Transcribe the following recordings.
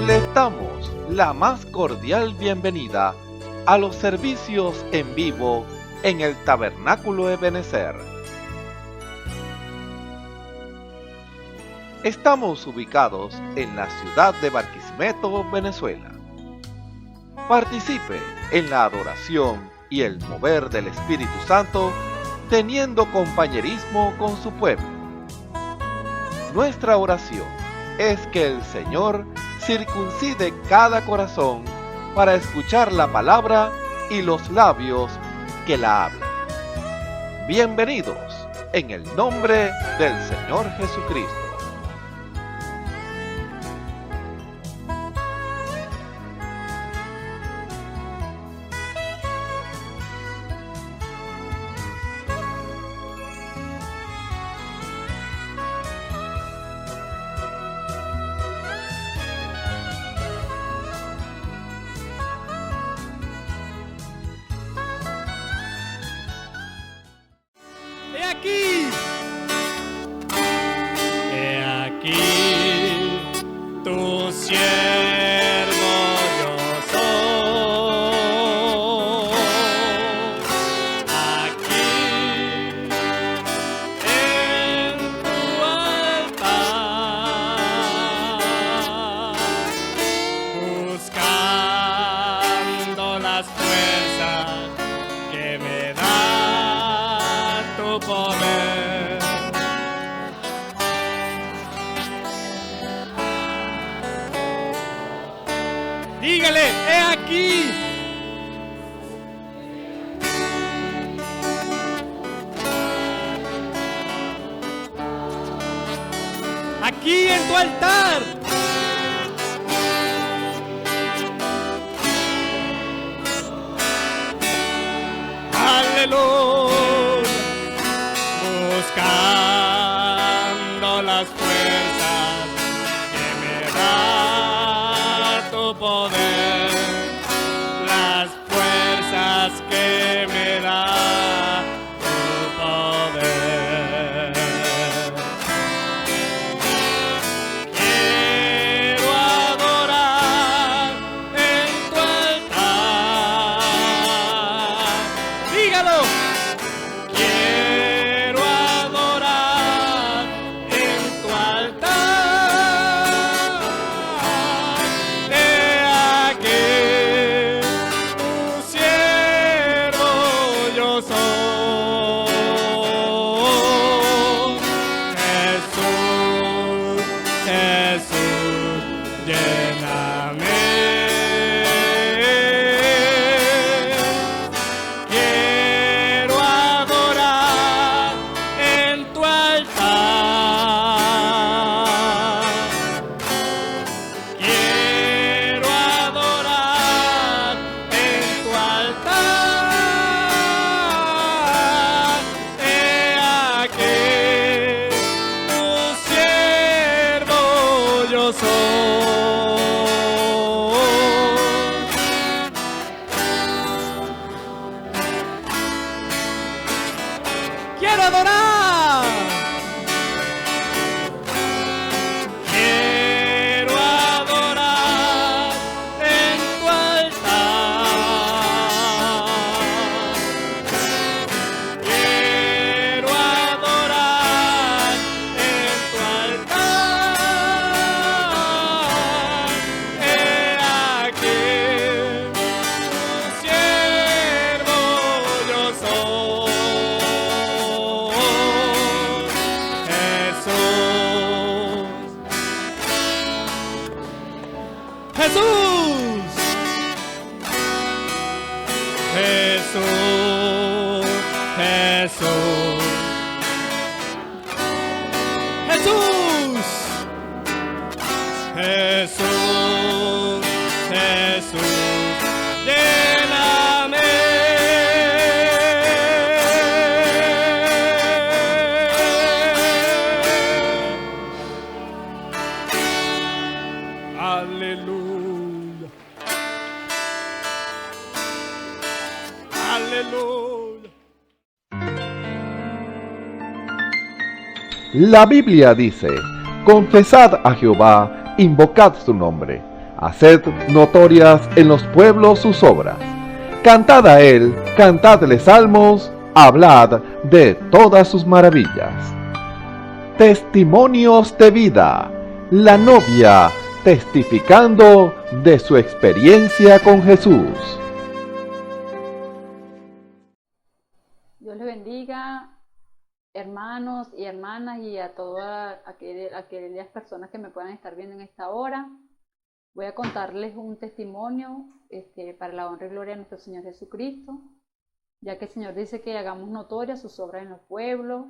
Les damos la más cordial bienvenida a los servicios en vivo en el Tabernáculo Ebenezer. Estamos ubicados en la ciudad de Barquisimeto, Venezuela. Participe en la adoración y el mover del Espíritu Santo, teniendo compañerismo con su pueblo. Nuestra oración es que el Señor circuncide cada corazón para escuchar la palabra y los labios que la hablan. Bienvenidos en el nombre del Señor Jesucristo. He aquí tu siervo yo soy, aquí en tu altar, buscando las fuerzas que me da tu poder. Dígale, he aquí. Aquí en tu altar. Aleluya. Buscando las fuerzas que me da tu poder, las fuerzas que me da tu poder. Quiero adorar en tu altar. Dígalo. Quiero adorar en tu altar. He aquí tu siervo yo soy. Jesús, Jesús, lléname. Quiero adorar en tu altar. Quiero adorar en tu altar. He aquí tu siervo yo soy. Quiero adorar. Quiero adorar en tu altar. Quiero adorar en tu altar. He aquí tu siervo yo soy. Jesús, Jesús, Jesús, Jesús, Jesús, Jesús, lléname. Aleluya. Aleluya. La Biblia dice: confesad a Jehová, invocad su nombre, Haced notorias en los pueblos sus obras. Cantad a él, cantadle salmos, hablad de todas sus maravillas. Testimonios de vida. La novia testificando de su experiencia con Jesús. Dios les bendiga, hermanos y hermanas, y a todas aquellas personas que me puedan estar viendo en esta hora. Voy a contarles un testimonio para la honra y gloria de nuestro Señor Jesucristo, ya que el Señor dice que hagamos notorias sus obras en los pueblos,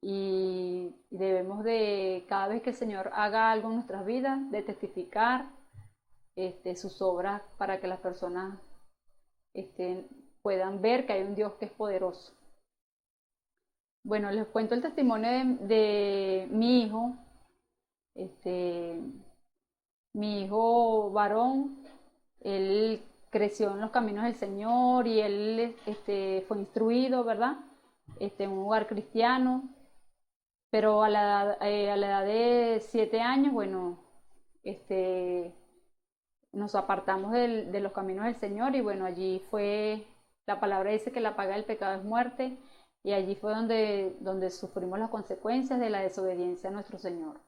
y debemos de, cada vez que el Señor haga algo en nuestras vidas, de testificar sus obras para que las personas puedan ver que hay un Dios que es poderoso. Bueno, les cuento el testimonio de mi hijo. Mi hijo varón, él creció en los caminos del Señor y él fue instruido, ¿verdad? En un hogar cristiano, pero a la edad de 7 años, bueno, nos apartamos de los caminos del Señor, y bueno, allí fue, la palabra dice que la paga del pecado es muerte, y allí fue donde sufrimos las consecuencias de la desobediencia a nuestro Señor.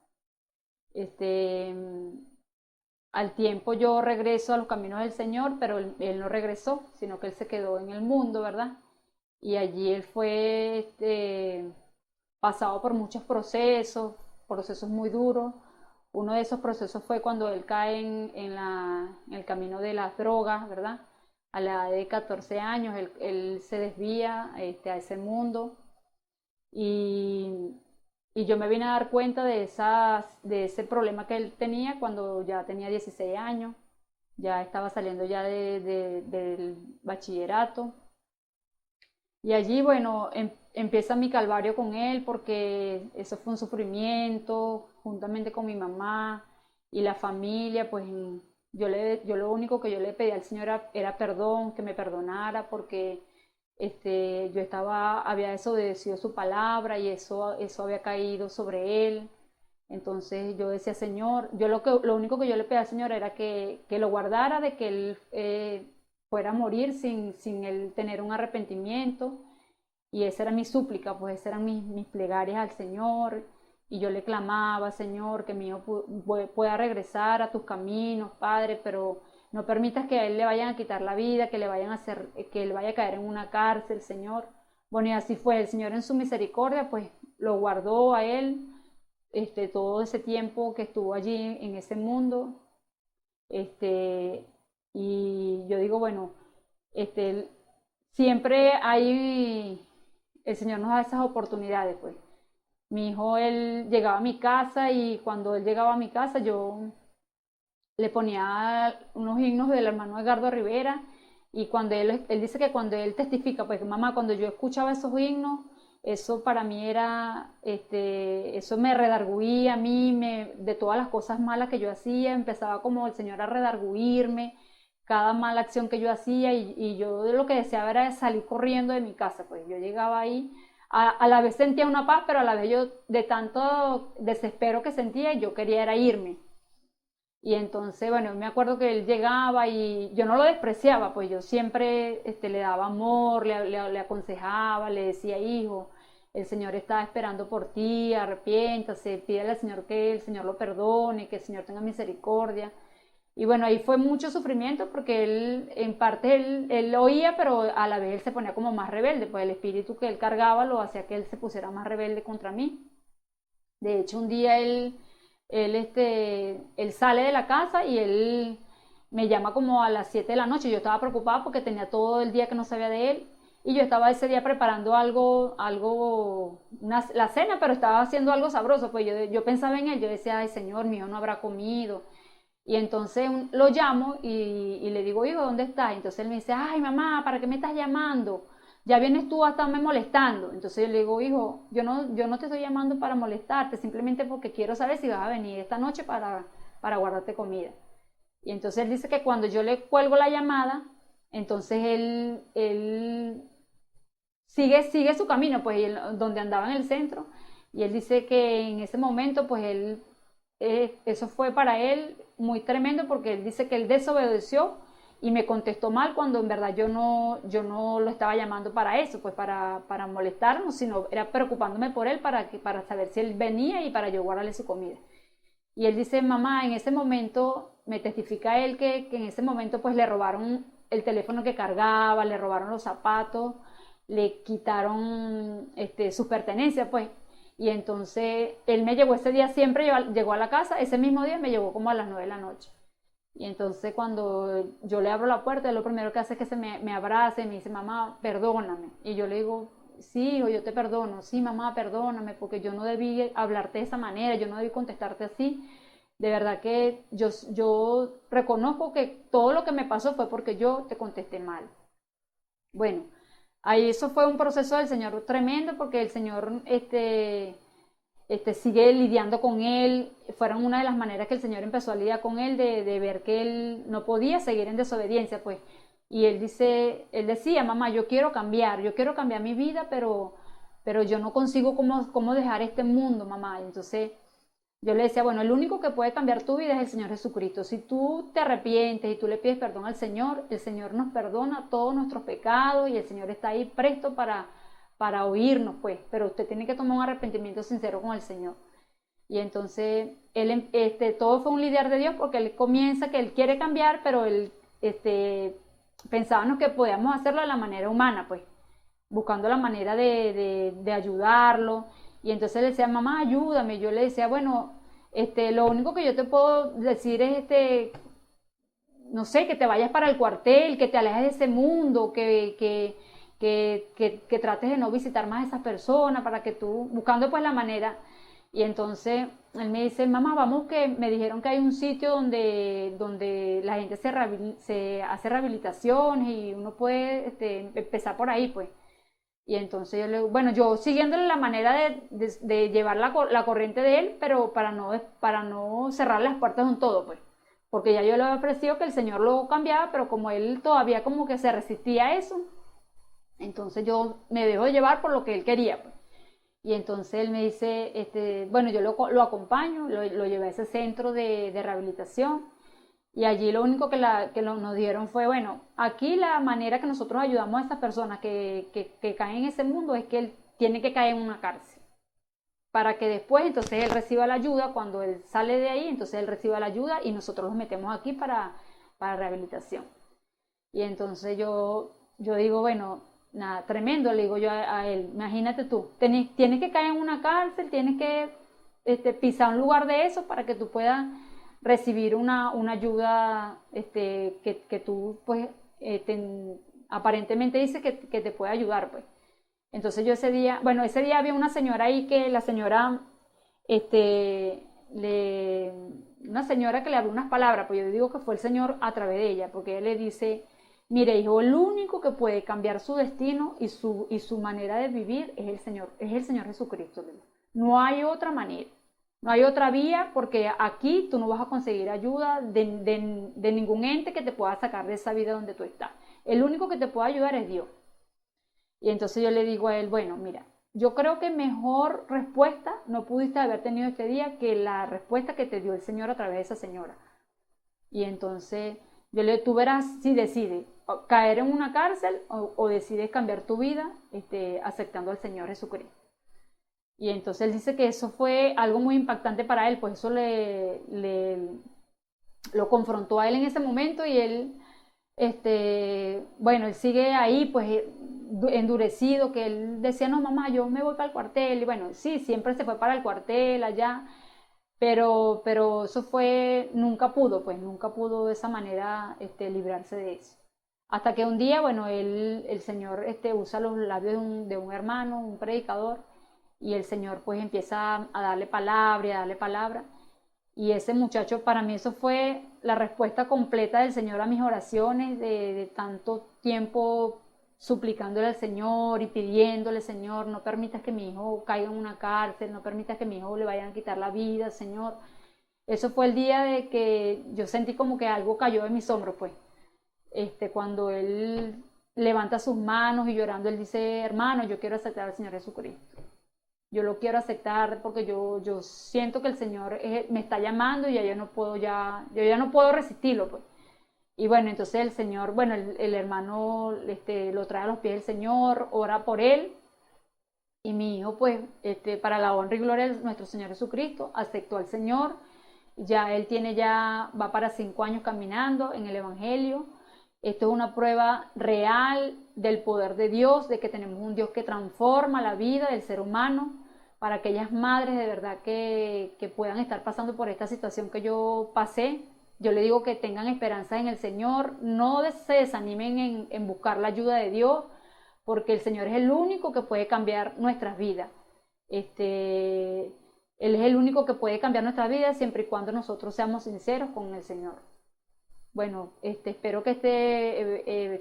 Al tiempo yo regreso a los caminos del Señor, pero él no regresó, sino que él se quedó en el mundo, ¿verdad? Y allí él fue pasado por muchos procesos muy duros. Uno de esos procesos fue cuando él cae en el camino de las drogas, ¿verdad? A la edad de 14 años, él se desvía a ese mundo, y yo me vine a dar cuenta de ese problema que él tenía cuando ya tenía 16 años, ya estaba saliendo ya del bachillerato. Y allí, bueno, empieza mi calvario con él, porque eso fue un sufrimiento, juntamente con mi mamá y la familia. Pues yo lo único que yo le pedí al Señor era perdón, que me perdonara, porque yo había desobedecido su palabra, y eso había caído sobre él. Entonces yo decía, Señor, lo único que yo le pedí al Señor era que lo guardara de que él fuera a morir sin él tener un arrepentimiento. Y esa era mi súplica, pues esas eran mis plegarias al Señor. Y yo le clamaba, Señor, que mi hijo pueda regresar a tus caminos, Padre, pero no permitas que a él le vayan a quitar la vida, que él vaya a caer en una cárcel, Señor. Bueno, y así fue. El Señor, en su misericordia, pues lo guardó a él todo ese tiempo que estuvo allí en ese mundo. Y yo digo, bueno, siempre el Señor nos da esas oportunidades, pues. Mi hijo, él llegaba a mi casa, y cuando él llegaba a mi casa yo le ponía unos himnos del hermano Edgardo Rivera, y cuando él dice que cuando él testifica, pues mamá, cuando yo escuchaba esos himnos, eso para mí era, eso me redarguía a mí, de todas las cosas malas que yo hacía, empezaba como el Señor a redarguirme cada mala acción que yo hacía, y yo lo que deseaba era salir corriendo de mi casa. Pues yo llegaba ahí, a la vez sentía una paz, pero a la vez yo, de tanto desespero que sentía, yo quería era irme. Y entonces, bueno, me acuerdo que él llegaba y yo no lo despreciaba, pues yo siempre le daba amor, le aconsejaba, le decía, hijo, el Señor está esperando por ti, arrepiéntase, pídele al Señor que el Señor lo perdone, que el Señor tenga misericordia. Y bueno, ahí fue mucho sufrimiento, porque él, en parte, él oía, pero a la vez él se ponía como más rebelde, pues el espíritu que él cargaba lo hacía que él se pusiera más rebelde contra mí. De hecho, un día él sale de la casa y él me llama como a las 7 de la noche. Yo estaba preocupada porque tenía todo el día que no sabía de él, y yo estaba ese día preparando la cena, pero estaba haciendo algo sabroso. Pues yo pensaba en él, yo decía, ay Señor, mi hijo no habrá comido. Y entonces lo llamo y le digo, hijo, ¿dónde estás? Entonces él me dice, ay mamá, ¿para qué me estás llamando? Ya vienes tú a estarme molestando. Entonces yo le digo, hijo, yo no te estoy llamando para molestarte, simplemente porque quiero saber si vas a venir esta noche para guardarte comida. Y entonces él dice que cuando yo le cuelgo la llamada, entonces él sigue su camino, pues donde andaba en el centro. Y él dice que en ese momento, pues él eso fue para él muy tremendo porque él dice que él desobedeció y me contestó mal cuando en verdad yo no lo estaba llamando para eso, pues para molestarnos, sino era preocupándome por él para saber si él venía y para yo guardarle su comida. Y él dice, mamá, en ese momento, me testifica él que en ese momento pues le robaron el teléfono que cargaba, le robaron los zapatos, le quitaron sus pertenencias, pues. Y entonces él me llegó ese día, siempre llegó a la casa, ese mismo día me llegó como a las 9 de la noche. Y entonces cuando yo le abro la puerta, lo primero que hace es que me abraza y me dice, mamá, perdóname. Y yo le digo, sí, hijo, yo te perdono. Sí, mamá, perdóname, porque yo no debí hablarte de esa manera, yo no debí contestarte así. De verdad que yo reconozco que todo lo que me pasó fue porque yo te contesté mal. Bueno, ahí eso fue un proceso del Señor tremendo porque el Señor sigue lidiando con él. Fueron una de las maneras que el Señor empezó a lidiar con él, de ver que él no podía seguir en desobediencia, pues. Y él decía, mamá, yo quiero cambiar mi vida, pero yo no consigo cómo dejar este mundo, mamá. Y entonces yo le decía, bueno, el único que puede cambiar tu vida es el Señor Jesucristo. Si tú te arrepientes y tú le pides perdón al Señor, el Señor nos perdona todos nuestros pecados y el Señor está ahí presto para oírnos, pues. Pero usted tiene que tomar un arrepentimiento sincero con el Señor. Y entonces, todo fue un lidiar de Dios porque él comienza que él quiere cambiar, pero él, pensábamos que podíamos hacerlo de la manera humana, pues, buscando la manera de ayudarlo. Y entonces le decía, mamá, ayúdame. Yo le decía, bueno, lo único que yo te puedo decir es, no sé, que te vayas para el cuartel, que te alejes de ese mundo, que trates de no visitar más a esas personas, para que tú, buscando pues la manera. Y entonces él me dice, mamá, vamos, que me dijeron que hay un sitio donde la gente se hace rehabilitaciones y uno puede empezar por ahí, pues. Y entonces yo le digo, bueno, yo siguiéndole la manera de llevar la corriente de él, pero para no cerrar las puertas de un todo, pues. Porque ya yo le había ofrecido que el Señor lo cambiaba, pero como él todavía como que se resistía a eso, entonces yo me dejo llevar por lo que él quería, pues. Y entonces él me dice, bueno, yo lo acompaño, lo llevé a ese centro de rehabilitación. Y allí lo único que nos dieron fue, bueno, aquí la manera que nosotros ayudamos a estas personas que caen en ese mundo es que él tiene que caer en una cárcel. Para que después entonces él reciba la ayuda, cuando él sale de ahí, entonces él reciba la ayuda y nosotros los metemos aquí para rehabilitación. Y entonces yo digo, bueno, nada, tremendo, le digo yo a él, imagínate tú, tienes que caer en una cárcel, tienes que pisar un lugar de eso para que tú puedas recibir una ayuda que tú pues aparentemente dice que te puede ayudar, pues. Entonces yo ese día había una señora ahí que la señora una señora que le habló unas palabras, pues yo digo que fue el Señor a través de ella, porque él le dice, mire hijo, el único que puede cambiar su destino y su manera de vivir es el Señor Jesucristo. No hay otra manera. No hay otra vía, porque aquí tú no vas a conseguir ayuda de ningún ente que te pueda sacar de esa vida donde tú estás. El único que te puede ayudar es Dios. Y entonces yo le digo a él, bueno, mira, yo creo que mejor respuesta no pudiste haber tenido este día que la respuesta que te dio el Señor a través de esa señora. Y entonces tú verás si decides caer en una cárcel o decides cambiar tu vida aceptando al Señor Jesucristo. Y entonces él dice que eso fue algo muy impactante para él, pues eso lo confrontó a él en ese momento y él, bueno, él sigue ahí, pues endurecido, que él decía, no mamá, yo me voy para el cuartel, y bueno, sí, siempre se fue para el cuartel allá, pero eso nunca pudo de esa manera librarse de eso. Hasta que un día, bueno, el Señor usa los labios de un hermano, un predicador, y el Señor pues empieza a darle palabra, y ese muchacho, para mí eso fue la respuesta completa del Señor a mis oraciones, de tanto tiempo suplicándole al Señor y pidiéndole, Señor, no permitas que mi hijo caiga en una cárcel, no permitas que mi hijo le vayan a quitar la vida, Señor. Eso fue el día de que yo sentí como que algo cayó de mis hombros, pues, cuando él levanta sus manos y llorando, él dice, hermano, yo quiero aceptar al Señor Jesucristo. yo lo quiero aceptar porque yo siento que el Señor me está llamando y yo ya no puedo resistirlo, pues. Y bueno, entonces el Señor, bueno, el hermano lo trae a los pies del Señor, ora por él. Y mi hijo, pues, para la honra y gloria de nuestro Señor Jesucristo, aceptó al Señor. Ya él va para 5 años caminando en el Evangelio. Esto es una prueba real del poder de Dios, de que tenemos un Dios que transforma la vida del ser humano. Para aquellas madres de verdad que puedan estar pasando por esta situación que yo pasé, yo le digo que tengan esperanza en el Señor, no se desanimen en buscar la ayuda de Dios, porque el Señor es el único que puede cambiar nuestras vidas. Él es el único que puede cambiar nuestras vidas siempre y cuando nosotros seamos sinceros con el Señor. Bueno, espero que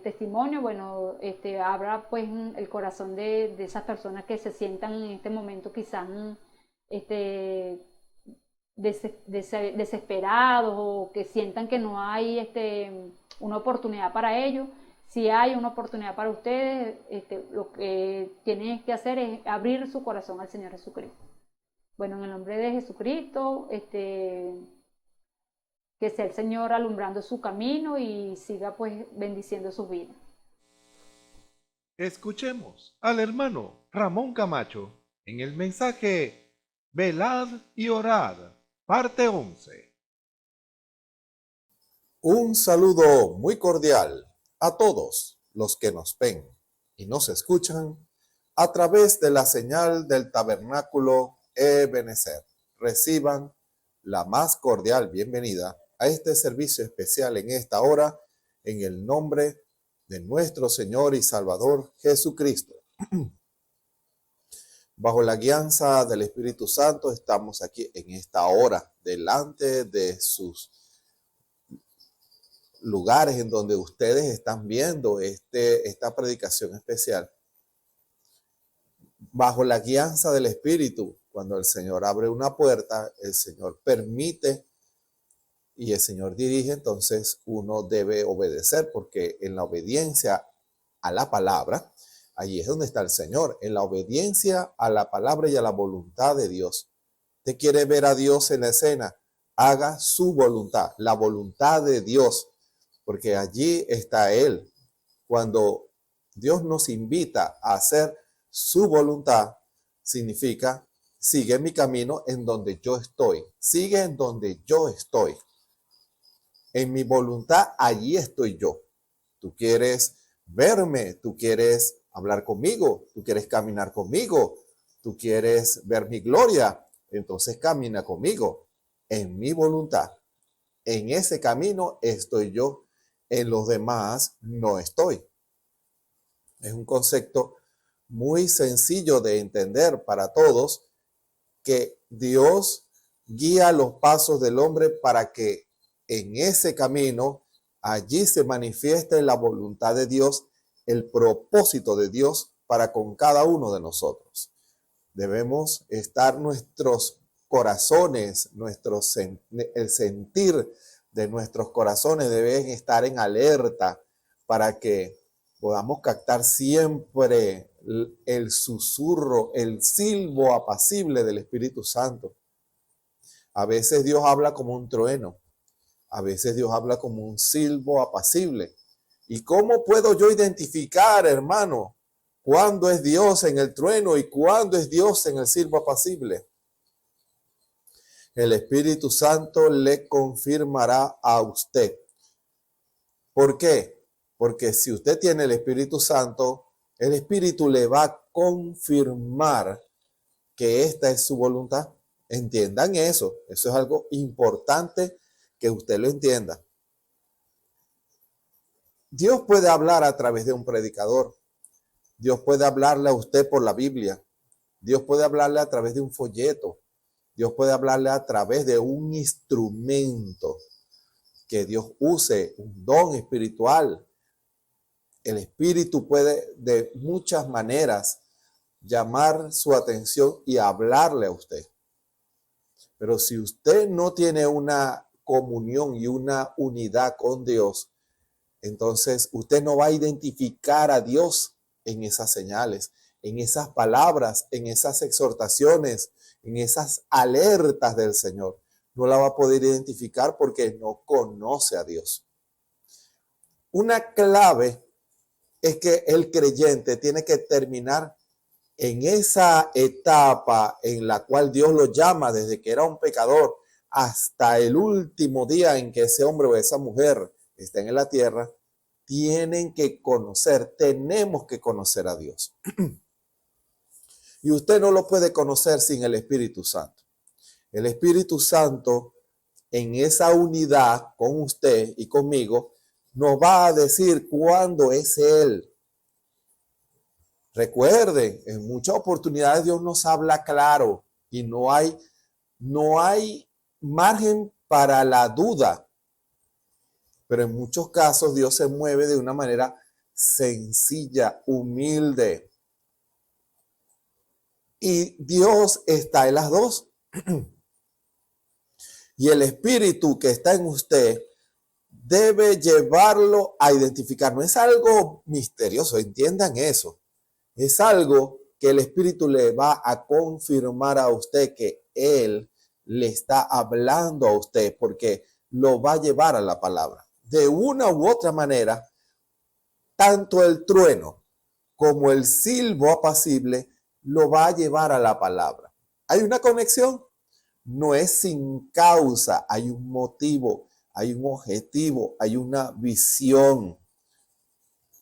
testimonio, bueno, abra pues el corazón de esas personas que se sientan en este momento quizás desesperados o que sientan que no hay una oportunidad para ellos. Si hay una oportunidad para ustedes, lo que tienen que hacer es abrir su corazón al Señor Jesucristo. Bueno, en el nombre de Jesucristo, que sea el Señor alumbrando su camino y siga pues bendiciendo su vida. Escuchemos al hermano Ramón Camacho en el mensaje Velad y orad, parte 11. Un saludo muy cordial a todos los que nos ven y nos escuchan a través de la señal del Tabernáculo Ebenezer. Reciban la más cordial bienvenida a este servicio especial en esta hora, en el nombre de nuestro Señor y Salvador Jesucristo. Bajo la guianza del Espíritu Santo estamos aquí en esta hora, delante de sus lugares en donde ustedes están viendo esta predicación especial. Bajo la guianza del Espíritu, cuando el Señor abre una puerta, el Señor permite y el Señor dirige, entonces uno debe obedecer, porque en la obediencia a la palabra, allí es donde está el Señor, en la obediencia a la palabra y a la voluntad de Dios. ¿Usted quiere ver a Dios en la escena? Haga su voluntad, la voluntad de Dios, porque allí está Él. Cuando Dios nos invita a hacer su voluntad, significa, sigue mi camino en donde yo estoy, sigue en donde yo estoy. En mi voluntad, allí estoy yo. Tú quieres verme, tú quieres hablar conmigo, tú quieres caminar conmigo, tú quieres ver mi gloria, entonces camina conmigo en mi voluntad. En ese camino estoy yo, en los demás no estoy. Es un concepto muy sencillo de entender para todos, que Dios guía los pasos del hombre para que en ese camino allí se manifieste la voluntad de Dios, el propósito de Dios para con cada uno de nosotros. Debemos estar nuestros corazones, el sentir de nuestros corazones deben estar en alerta para que podamos captar siempre el susurro, el silbo apacible del Espíritu Santo. A veces Dios habla como un trueno, a veces Dios habla como un silbo apacible. ¿Y cómo puedo yo identificar, hermano, cuándo es Dios en el trueno y cuándo es Dios en el silbo apacible? El Espíritu Santo le confirmará a usted. ¿Por qué? Porque si usted tiene el Espíritu Santo, el Espíritu le va a confirmar que esta es su voluntad. Entiendan eso. Eso es algo importante que usted lo entienda. Dios puede hablar a través de un predicador. Dios puede hablarle a usted por la Biblia. Dios puede hablarle a través de un folleto. Dios puede hablarle a través de un instrumento que Dios use, un don espiritual. El Espíritu puede de muchas maneras llamar su atención y hablarle a usted. Pero si usted no tiene una comunión y una unidad con Dios, entonces usted no va a identificar a Dios en esas señales. en esas palabras, en esas exhortaciones, en esas alertas del Señor. No la va a poder identificar porque no conoce a Dios. Una clave es que el creyente tiene que terminar en esa etapa en la cual Dios lo llama desde que era un pecador hasta el último día en que ese hombre o esa mujer estén en la tierra. Tienen que conocer, tenemos que conocer a Dios. Y usted no lo puede conocer sin el Espíritu Santo. El Espíritu Santo, en esa unidad con usted y conmigo, nos va a decir cuándo es Él. Recuerden, en muchas oportunidades Dios nos habla claro y no hay margen para la duda. Pero en muchos casos Dios se mueve de una manera sencilla, humilde. Y Dios está en las dos. Y el Espíritu que está en usted debe llevarlo a identificar. No es algo misterioso, entiendan eso. Es algo que el Espíritu le va a confirmar a usted que Él le está hablando a usted, porque lo va a llevar a la palabra. De una u otra manera, tanto el trueno como el silbo apacible lo va a llevar a la palabra. ¿Hay una conexión? No es sin causa, hay un motivo, hay un objetivo, hay una visión.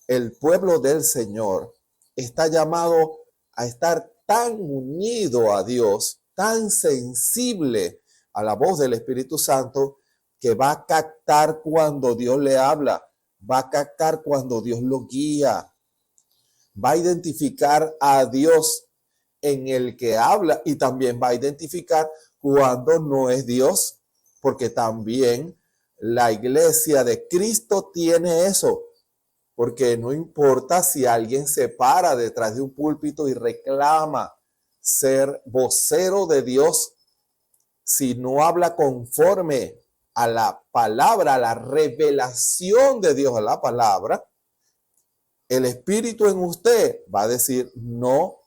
El pueblo del Señor está llamado a estar tan unido a Dios, tan sensible a la voz del Espíritu Santo, que va a captar cuando Dios le habla, va a captar cuando Dios lo guía, va a identificar a Dios en el que habla y también va a identificar cuando no es Dios, porque también la iglesia de Cristo tiene eso, porque no importa si alguien se para detrás de un púlpito y reclama ser vocero de Dios, si no habla conforme a la palabra, a la revelación de Dios, a la palabra, el Espíritu en usted va a decir no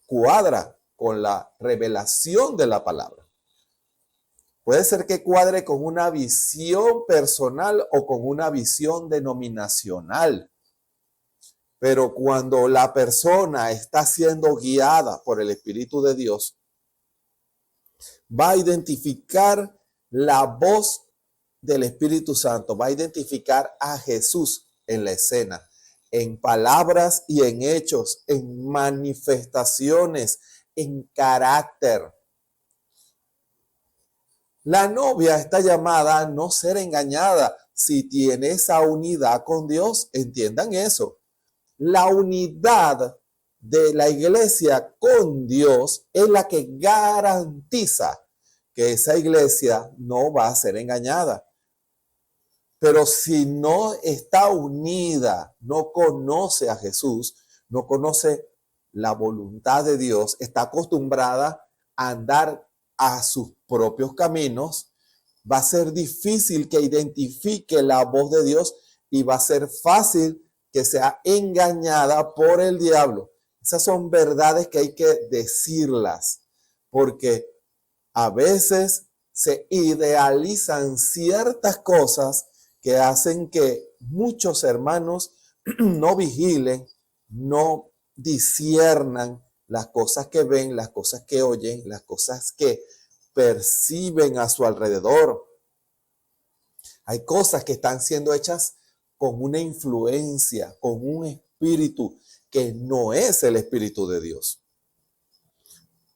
cuadra con la revelación de la palabra. Puede ser que cuadre con una visión personal o con una visión denominacional. Pero cuando la persona está siendo guiada por el Espíritu de Dios, va a identificar la voz del Espíritu Santo, va a identificar a Jesús en la escena, en palabras y en hechos, en manifestaciones, en carácter. La novia está llamada a no ser engañada si tiene esa unidad con Dios. Entiendan eso. La unidad de la iglesia con Dios es la que garantiza que esa iglesia no va a ser engañada. Pero si no está unida, no conoce a Jesús, no conoce la voluntad de Dios, está acostumbrada a andar a sus propios caminos, va a ser difícil que identifique la voz de Dios y va a ser fácil que sea engañada por el diablo. Esas son verdades que hay que decirlas, porque a veces se idealizan ciertas cosas que hacen que muchos hermanos no vigilen, no disciernan las cosas que ven, las cosas que oyen, las cosas que perciben a su alrededor. Hay cosas que están siendo hechas con una influencia, con un espíritu que no es el Espíritu de Dios.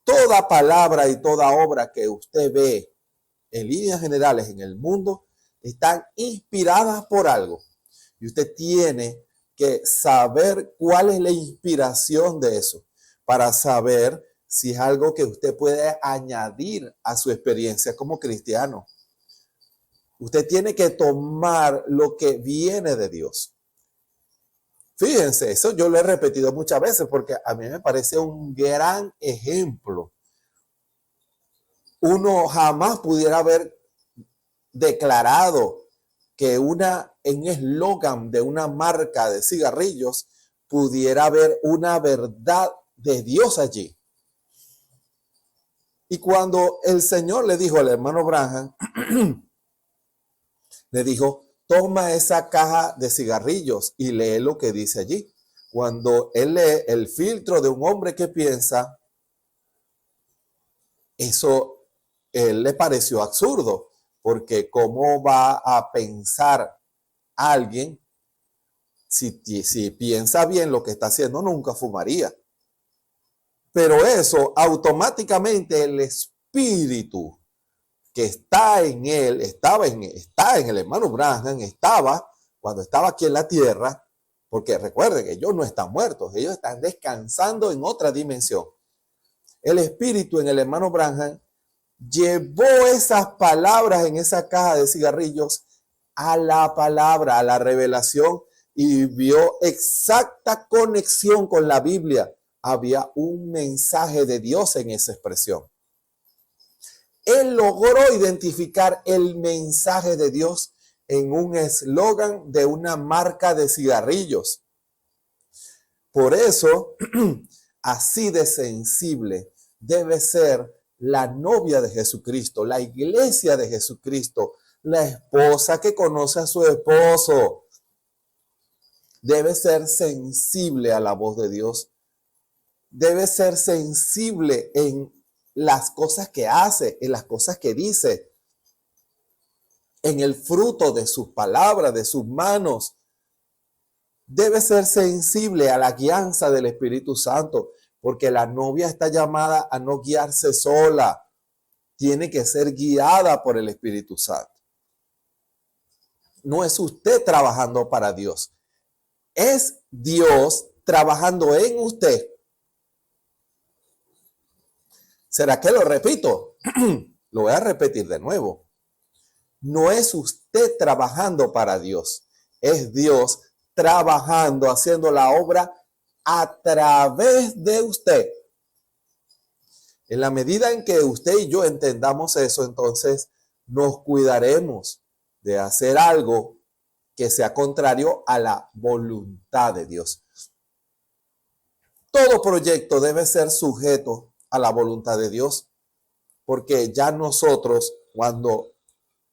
Toda palabra y toda obra que usted ve en líneas generales en el mundo están inspiradas por algo. Y usted tiene que saber cuál es la inspiración de eso para saber si es algo que usted puede añadir a su experiencia como cristiano. Usted tiene que tomar lo que viene de Dios. Fíjense, eso yo lo he repetido muchas veces porque a mí me parece un gran ejemplo. Uno jamás pudiera haber declarado que un eslogan de una marca de cigarrillos pudiera haber una verdad de Dios allí. Y cuando el Señor le dijo al hermano Branham, le dijo, toma esa caja de cigarrillos y lee lo que dice allí. Cuando él lee el filtro de un hombre que piensa, eso él le pareció absurdo, porque ¿cómo va a pensar alguien si piensa bien lo que está haciendo? Nunca fumaría. Pero eso automáticamente el espíritu que está en él, está en el hermano Branham, cuando estaba aquí en la tierra, porque recuerden que ellos no están muertos, ellos están descansando en otra dimensión. El espíritu en el hermano Branham llevó esas palabras en esa caja de cigarrillos a la palabra, a la revelación, y vio exacta conexión con la Biblia. Había un mensaje de Dios en esa expresión. Él logró identificar el mensaje de Dios en un eslogan de una marca de cigarrillos. Por eso, así de sensible debe ser la novia de Jesucristo, la iglesia de Jesucristo, la esposa que conoce a su esposo. Debe ser sensible a la voz de Dios. Debe ser sensible en las cosas que hace, en las cosas que dice, en el fruto de sus palabras, de sus manos. Debe ser sensible a la guianza del Espíritu Santo, porque la novia está llamada a no guiarse sola. Tiene que ser guiada por el Espíritu Santo. No es usted trabajando para Dios. Es Dios trabajando en usted. ¿Será que lo repito? Lo voy a repetir de nuevo. No es usted trabajando para Dios. Es Dios trabajando, haciendo la obra a través de usted. En la medida en que usted y yo entendamos eso, entonces nos cuidaremos de hacer algo que sea contrario a la voluntad de Dios. Todo proyecto debe ser sujeto a la voluntad de Dios, porque ya nosotros, cuando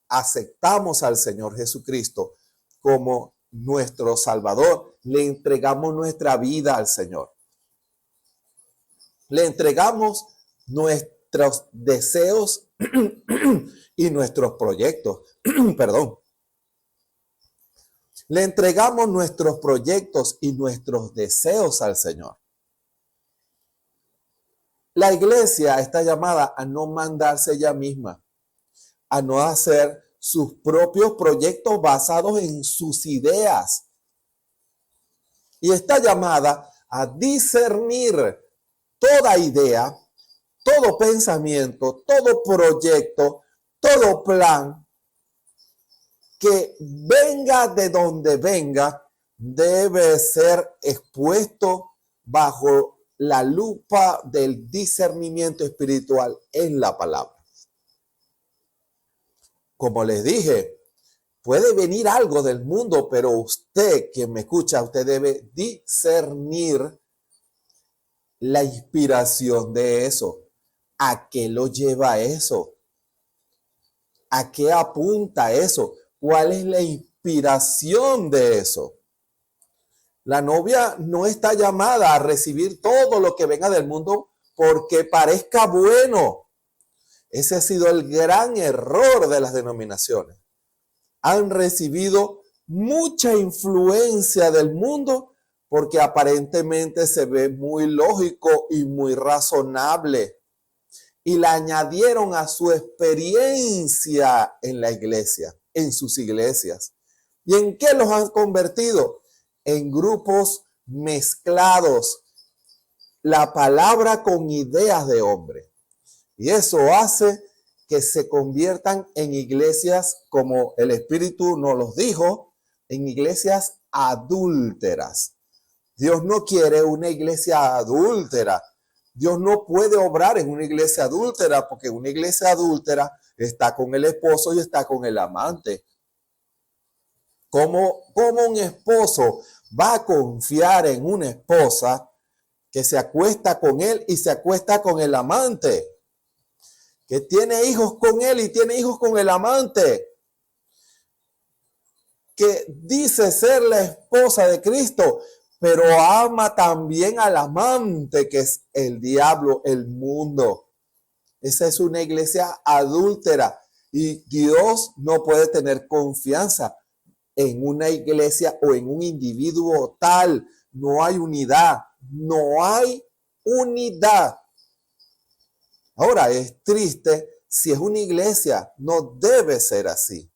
aceptamos al Señor Jesucristo como nuestro Salvador, le entregamos nuestra vida al Señor. Le entregamos nuestros deseos y nuestros proyectos. Perdón. Le entregamos nuestros proyectos y nuestros deseos al Señor. La iglesia está llamada a no mandarse ella misma, a no hacer sus propios proyectos basados en sus ideas. Y está llamada a discernir toda idea, todo pensamiento, todo proyecto, todo plan que venga de donde venga, debe ser expuesto bajo la lupa del discernimiento espiritual en la palabra. Como les dije, puede venir algo del mundo, pero usted, quien me escucha, usted debe discernir la inspiración de eso. ¿A qué lo lleva eso? ¿A qué apunta eso? ¿Cuál es la inspiración de eso? La novia no está llamada a recibir todo lo que venga del mundo porque parezca bueno. Ese ha sido el gran error de las denominaciones. Han recibido mucha influencia del mundo porque aparentemente se ve muy lógico y muy razonable. Y la añadieron a su experiencia en la iglesia, en sus iglesias. ¿Y en qué los han convertido? En grupos mezclados, la palabra con ideas de hombre. Y eso hace que se conviertan en iglesias, como el Espíritu nos los dijo, en iglesias adúlteras. Dios no quiere una iglesia adúltera. Dios no puede obrar en una iglesia adúltera, porque una iglesia adúltera está con el esposo y está con el amante. ¿Cómo un esposo va a confiar en una esposa que se acuesta con él y se acuesta con el amante, que tiene hijos con él y tiene hijos con el amante, que dice ser la esposa de Cristo, pero ama también al amante, que es el diablo, el mundo. Esa es una iglesia adúltera y Dios no puede tener confianza en una iglesia o en un individuo tal. No hay unidad, no hay unidad. Ahora, es triste si es una iglesia, no debe ser así.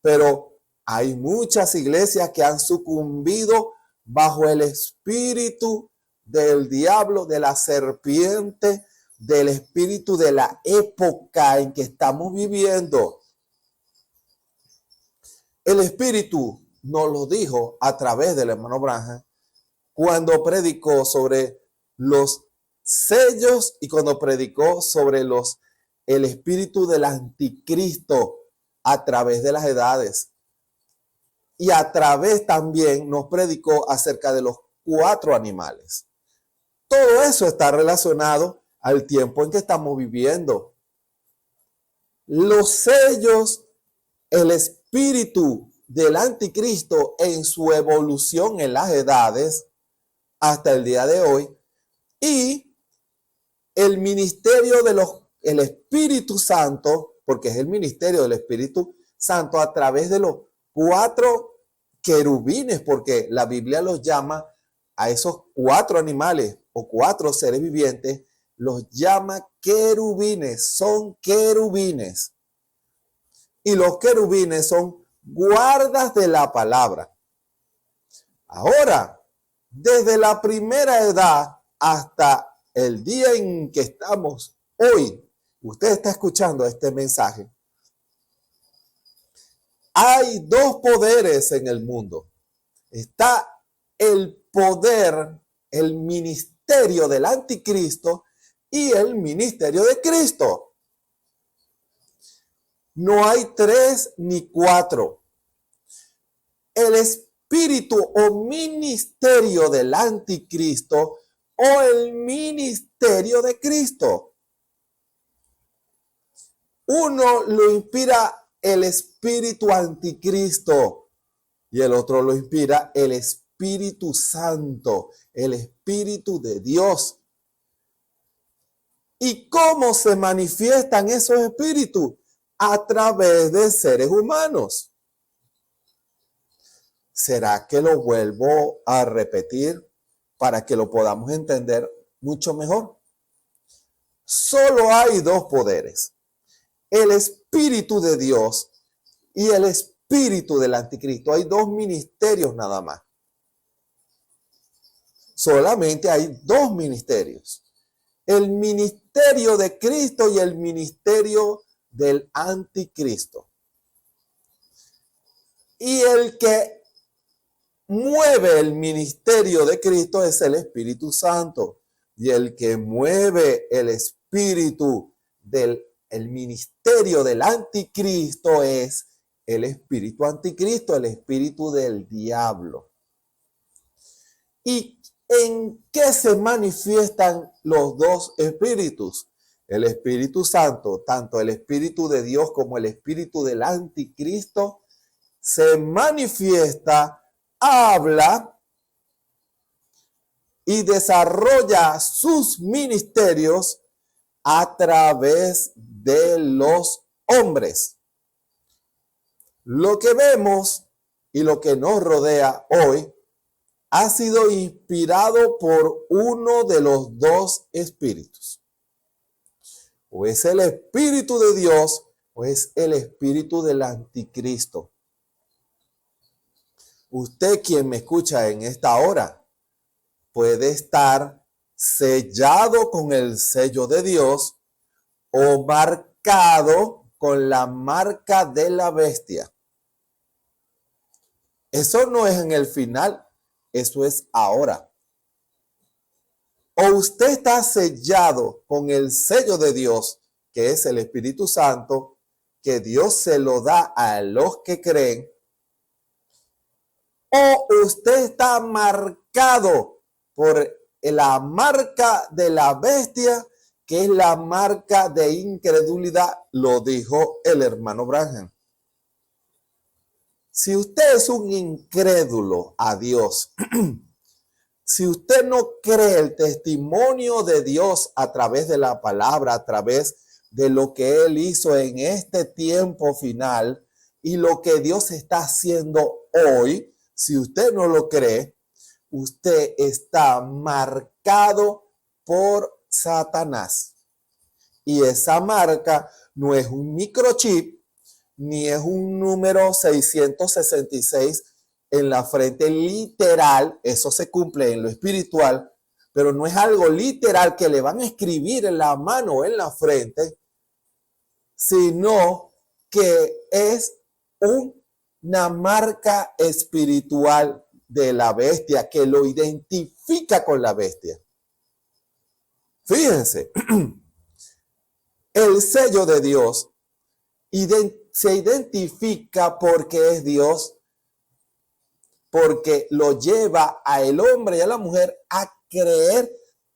Pero hay muchas iglesias que han sucumbido bajo el espíritu del diablo, de la serpiente, del espíritu de la época en que estamos viviendo. El espíritu nos lo dijo a través del hermano Branham cuando predicó sobre los sellos y cuando predicó sobre el espíritu del anticristo a través de las edades. Y a través también nos predicó acerca de los 4 animales. Todo eso está relacionado al tiempo en que estamos viviendo. Los sellos, el espíritu del anticristo en su evolución en las edades hasta el día de hoy, y el ministerio el Espíritu Santo, porque es el ministerio del Espíritu Santo a través de los 4 querubines, porque la Biblia los llama a esos 4 animales o 4 seres vivientes, los llama querubines, son querubines. Y los querubines son guardas de la palabra. Ahora, desde la primera edad hasta el día en que estamos hoy, usted está escuchando este mensaje, hay 2 poderes en el mundo. Está el poder, el ministerio del anticristo y el ministerio de Cristo. No hay 3 ni 4. El espíritu o ministerio del anticristo o el ministerio de Cristo. Uno lo inspira el espíritu anticristo y el otro lo inspira el Espíritu Santo, el Espíritu de Dios. ¿Y cómo se manifiestan esos espíritus? A través de seres humanos. ¿Será que lo vuelvo a repetir para que lo podamos entender mucho mejor? Solo hay 2 poderes. El Espíritu de Dios y el Espíritu del Anticristo. Hay 2 ministerios nada más. Solamente hay 2 ministerios. El ministerio de Cristo y el ministerio del Anticristo. Y el que mueve el ministerio de Cristo es el Espíritu Santo. Y el que mueve el espíritu el ministerio del anticristo es el espíritu anticristo, el espíritu del diablo. ¿Y en qué se manifiestan los 2 espíritus? El Espíritu Santo, tanto el Espíritu de Dios como el espíritu del anticristo, se manifiesta, habla y desarrolla sus ministerios a través de los hombres. Lo que vemos y lo que nos rodea hoy ha sido inspirado por uno de los 2 espíritus. O es el Espíritu de Dios o es el espíritu del anticristo. Usted, quien me escucha en esta hora, puede estar sellado con el sello de Dios o marcado con la marca de la bestia. Eso no es en el final, eso es ahora. O usted está sellado con el sello de Dios, que es el Espíritu Santo, que Dios se lo da a los que creen, o usted está marcado por la marca de la bestia, que es la marca de incredulidad, lo dijo el hermano Branham. Si usted es un incrédulo a Dios, si usted no cree el testimonio de Dios a través de la palabra, a través de lo que Él hizo en este tiempo final y lo que Dios está haciendo hoy, si usted no lo cree, usted está marcado por Satanás. Y esa marca no es un microchip, ni es un número 666 en la frente literal. Eso se cumple en lo espiritual, pero no es algo literal que le van a escribir en la mano o en la frente, sino que es una marca espiritual de la bestia que lo identifica con la bestia. Fíjense, el sello de Dios se identifica porque es Dios, porque lo lleva a el hombre y a la mujer a creer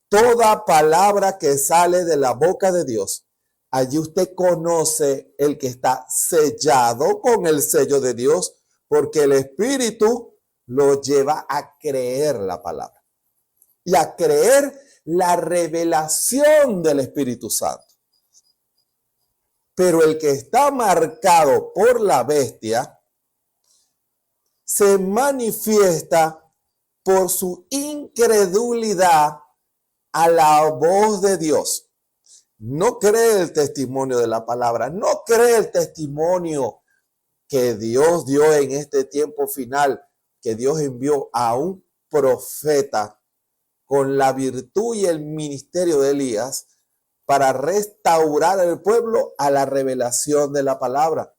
toda palabra que sale de la boca de Dios. Allí usted conoce el que está sellado con el sello de Dios, porque el Espíritu lo lleva a creer la palabra y a creer la revelación del Espíritu Santo. Pero el que está marcado por la bestia se manifiesta por su incredulidad a la voz de Dios. No cree el testimonio de la palabra, no cree el testimonio que Dios dio en este tiempo final, que Dios envió a un profeta con la virtud y el ministerio de Elías para restaurar al pueblo a la revelación de la palabra.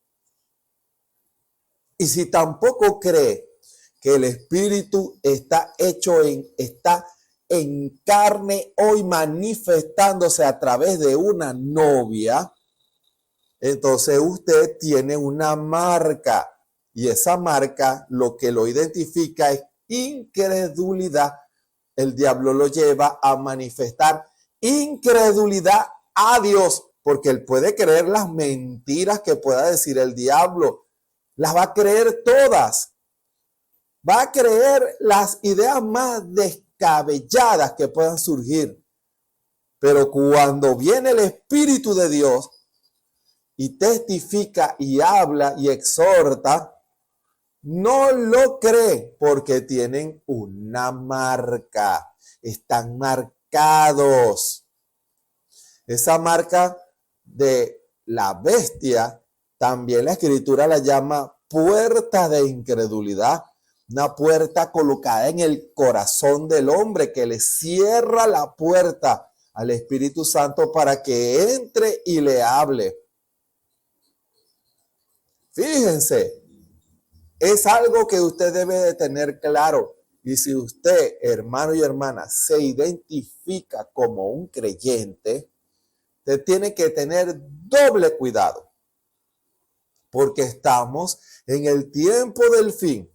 Y si tampoco cree que el Espíritu está en carne hoy manifestándose a través de una novia, entonces usted tiene una marca, y esa marca lo que lo identifica es incredulidad. El diablo lo lleva a manifestar incredulidad a Dios, porque él puede creer las mentiras que pueda decir el diablo, las va a creer todas, va a creer las ideas más descabelladas que puedan surgir. Pero cuando viene el Espíritu de Dios y testifica y habla y exhorta, no lo cree porque tienen una marca, están marcados. Esa marca de la bestia, también la Escritura la llama puerta de incredulidad, una puerta colocada en el corazón del hombre que le cierra la puerta al Espíritu Santo para que entre y le hable. Fíjense, es algo que usted debe de tener claro. Y si usted, hermano y hermana, se identifica como un creyente, usted tiene que tener doble cuidado, porque estamos en el tiempo del fin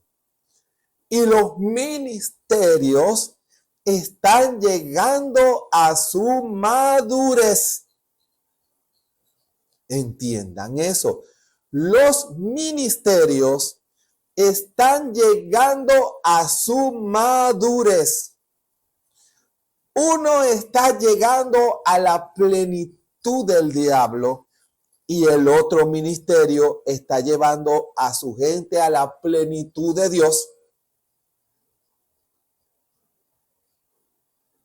y los ministerios están llegando a su madurez. Entiendan eso. Los ministerios están llegando a su madurez. Uno está llegando a la plenitud del diablo y el otro ministerio está llevando a su gente a la plenitud de Dios.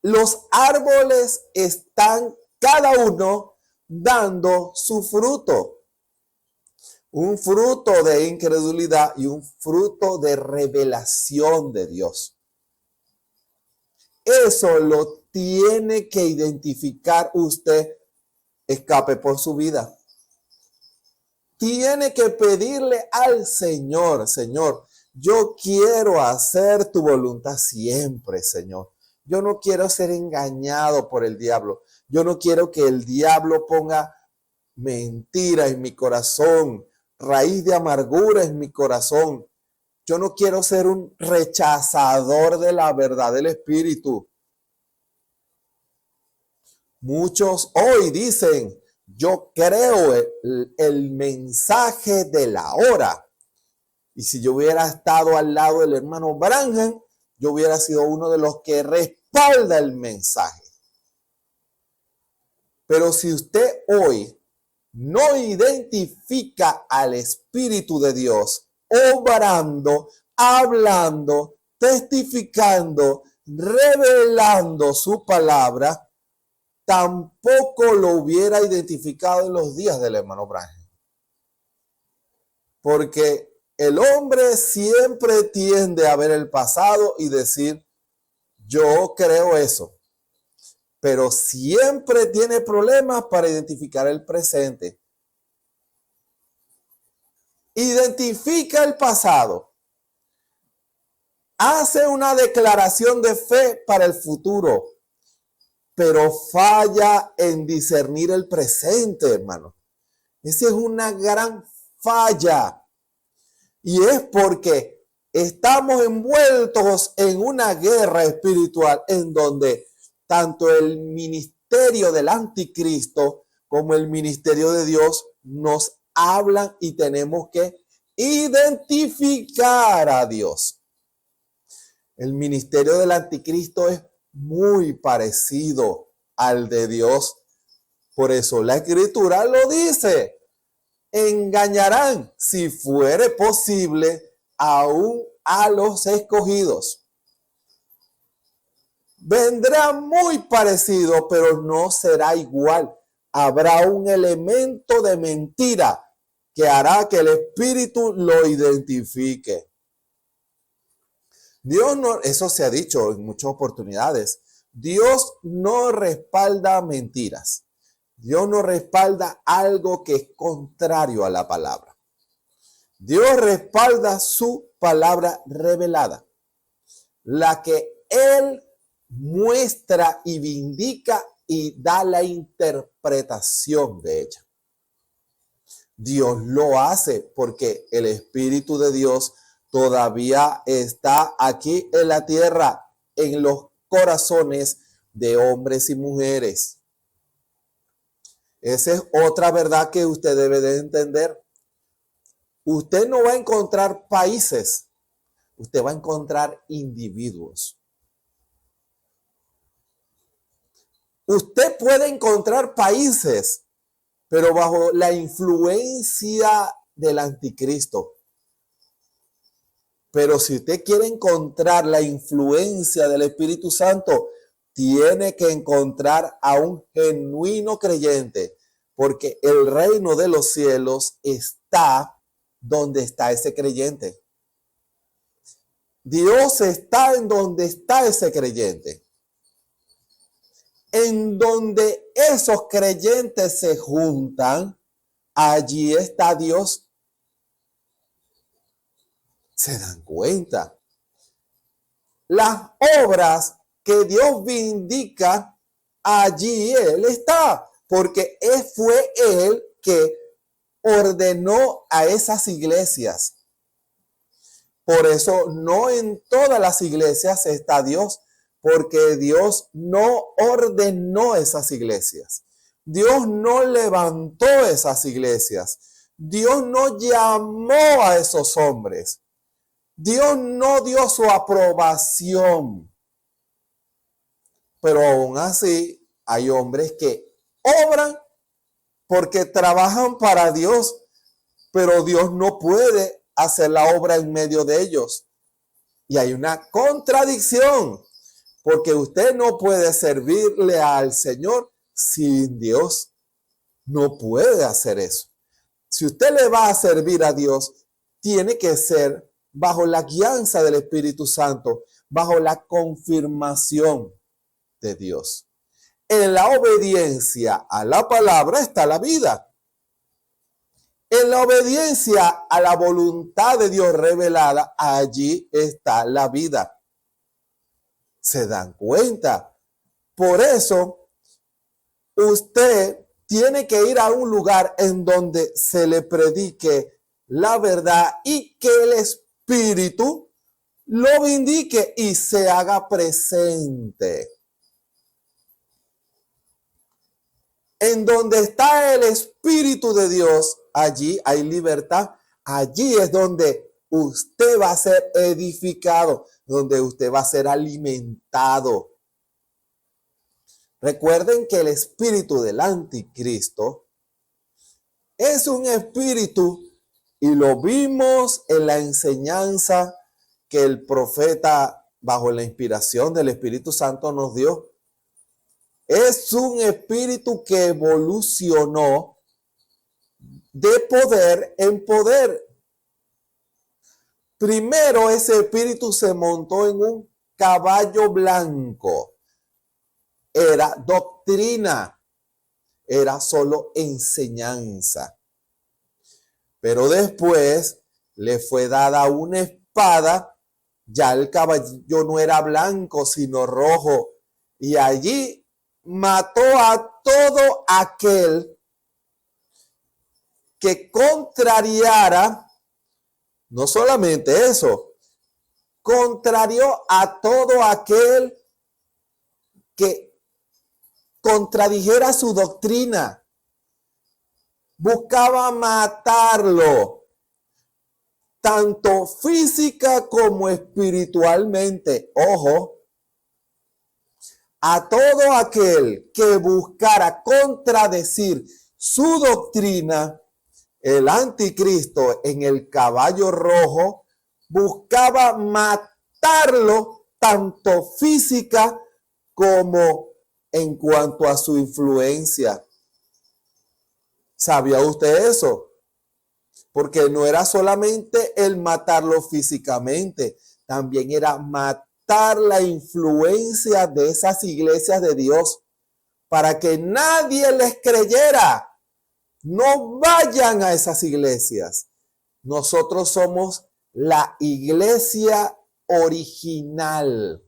Los árboles están cada uno dando su fruto. Un fruto de incredulidad y un fruto de revelación de Dios. Eso lo tiene que identificar usted, escape por su vida. Tiene que pedirle al Señor, Señor, yo quiero hacer tu voluntad siempre, Señor. Yo no quiero ser engañado por el diablo. Yo no quiero que el diablo ponga mentira en mi corazón, raíz de amargura en mi corazón. Yo no quiero ser un rechazador de la verdad del Espíritu. Muchos hoy dicen, yo creo el mensaje de la hora. Y si yo hubiera estado al lado del hermano Branham, yo hubiera sido uno de los que respalda el mensaje. Pero si usted hoy no identifica al Espíritu de Dios, obrando, hablando, testificando, revelando su palabra, tampoco lo hubiera identificado en los días del hermano Branham. Porque el hombre siempre tiende a ver el pasado y decir, yo creo eso. Pero siempre tiene problemas para identificar el presente. Identifica el pasado. Hace una declaración de fe para el futuro, pero falla en discernir el presente, hermano. Esa es una gran falla. Y es porque estamos envueltos en una guerra espiritual en donde tanto el ministerio del anticristo como el ministerio de Dios nos hablan y tenemos que identificar a Dios. El ministerio del anticristo es muy parecido al de Dios. Por eso la escritura lo dice. Engañarán, si fuere posible, aún a los escogidos. Vendrá muy parecido, pero no será igual. Habrá un elemento de mentira que hará que el Espíritu lo identifique. Dios no, eso se ha dicho en muchas oportunidades, Dios no respalda mentiras. Dios no respalda algo que es contrario a la palabra. Dios respalda su palabra revelada, la que Él muestra y vindica y da la interpretación de ella. Dios lo hace porque el Espíritu de Dios todavía está aquí en la tierra, en los corazones de hombres y mujeres. Esa es otra verdad que usted debe de entender. Usted no va a encontrar países, usted va a encontrar individuos. Usted puede encontrar países, pero bajo la influencia del anticristo. Pero si usted quiere encontrar la influencia del Espíritu Santo, tiene que encontrar a un genuino creyente, porque el reino de los cielos está donde está ese creyente. Dios está en donde está ese creyente. En donde esos creyentes se juntan, allí está Dios. ¿Se dan cuenta? Las obras que Dios vindica, allí Él está, porque fue Él que ordenó a esas iglesias. Por eso no en todas las iglesias está Dios, porque Dios no ordenó esas iglesias. Dios no levantó esas iglesias. Dios no llamó a esos hombres. Dios no dio su aprobación. Pero aún así hay hombres que obran porque trabajan para Dios, pero Dios no puede hacer la obra en medio de ellos. Y hay una contradicción, porque usted no puede servirle al Señor sin Dios. No puede hacer eso. Si usted le va a servir a Dios, tiene que ser bajo la guianza del Espíritu Santo, bajo la confirmación de Dios. En la obediencia a la palabra está la vida. En la obediencia a la voluntad de Dios revelada, allí está la vida. ¿Se dan cuenta? Por eso, usted tiene que ir a un lugar en donde se le predique la verdad y que el Espíritu lo vindique y se haga presente. En donde está el Espíritu de Dios, allí hay libertad. Allí es donde usted va a ser edificado, donde usted va a ser alimentado. Recuerden que el espíritu del anticristo es un espíritu, y lo vimos en la enseñanza que el profeta, bajo la inspiración del Espíritu Santo, nos dio. Es un espíritu que evolucionó de poder en poder. Primero, ese espíritu se montó en un caballo blanco. Era doctrina, era solo enseñanza. Pero después le fue dada una espada. Ya el caballo no era blanco, sino rojo. Y allí mató a todo aquel que contrariara. No solamente eso, contrarió a todo aquel que contradijera su doctrina. Buscaba matarlo, tanto física como espiritualmente. Ojo, a todo aquel que buscara contradecir su doctrina, el anticristo en el caballo rojo buscaba matarlo tanto física como en cuanto a su influencia. ¿Sabía usted eso? Porque no era solamente el matarlo físicamente, también era matar la influencia de esas iglesias de Dios para que nadie les creyera. No vayan a esas iglesias. Nosotros somos la iglesia original.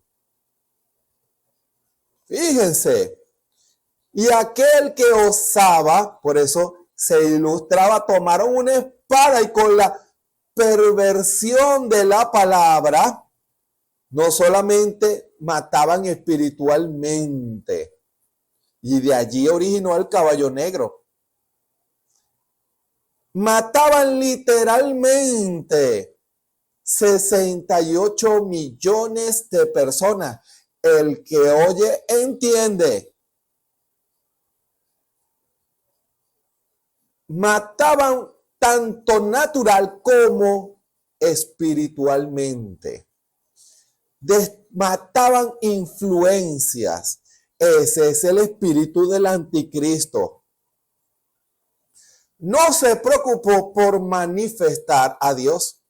Fíjense. Y aquel que osaba, por eso se ilustraba, tomaron una espada y con la perversión de la palabra, no solamente mataban espiritualmente, y de allí originó el caballo negro. Mataban literalmente 68 millones de personas. El que oye entiende. Mataban tanto natural como espiritualmente. Mataban influencias. Ese es el espíritu del anticristo. No se preocupó por manifestar a Dios.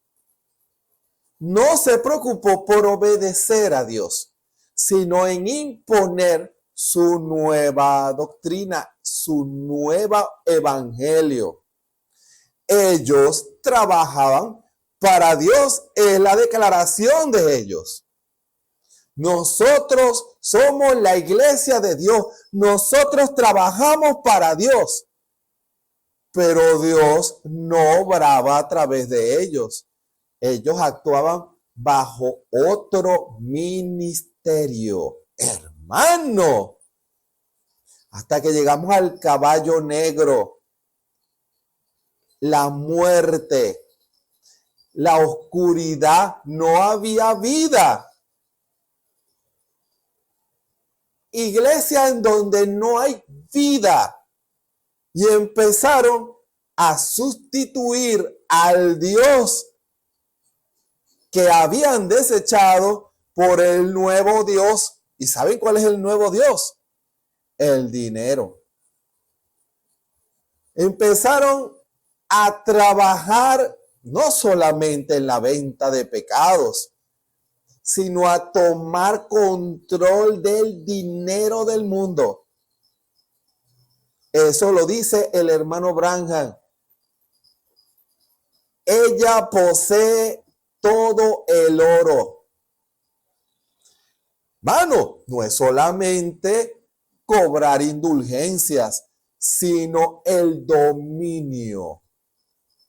No se preocupó por obedecer a Dios, sino en imponer su nueva doctrina, su nuevo evangelio. Ellos trabajaban para Dios, es la declaración de ellos. Nosotros somos la iglesia de Dios. Nosotros trabajamos para Dios. Pero Dios no obraba a través de ellos. Ellos actuaban bajo otro ministerio. Hermano, hasta que llegamos al caballo negro, la muerte, la oscuridad, no había vida. Iglesia en donde no hay vida. Y empezaron a sustituir al Dios que habían desechado por el nuevo Dios. ¿Y saben cuál es el nuevo Dios? El dinero. Empezaron a trabajar no solamente en la venta de pecados, sino a tomar control del dinero del mundo. Eso lo dice el hermano Branham. Ella posee todo el oro. Mano, no es solamente cobrar indulgencias, sino el dominio.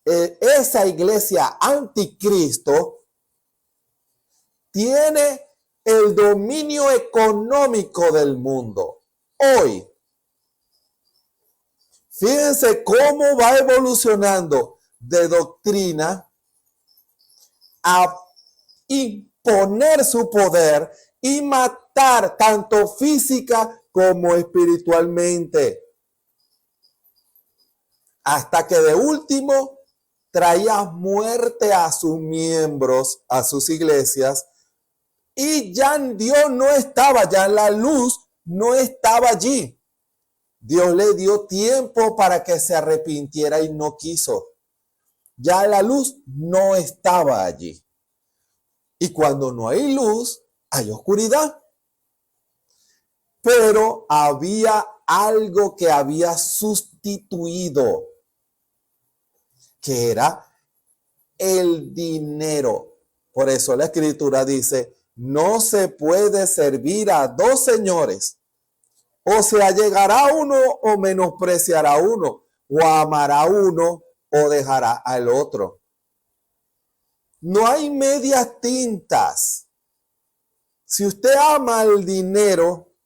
Esa iglesia anticristo tiene el dominio económico del mundo. Hoy, Fíjense cómo va evolucionando de doctrina a imponer su poder y matar tanto física como espiritualmente. Hasta que de último traía muerte a sus miembros, a sus iglesias, y ya Dios no estaba, ya la luz no estaba allí. Dios le dio tiempo para que se arrepintiera y no quiso. Ya la luz no estaba allí. Y cuando no hay luz, hay oscuridad. Pero había algo que había sustituido, que era el dinero. Por eso la Escritura dice, no se puede servir a dos señores. O se allegará a uno o menospreciará a uno, o amará a uno o dejará al otro. No hay medias tintas. Si usted ama el dinero,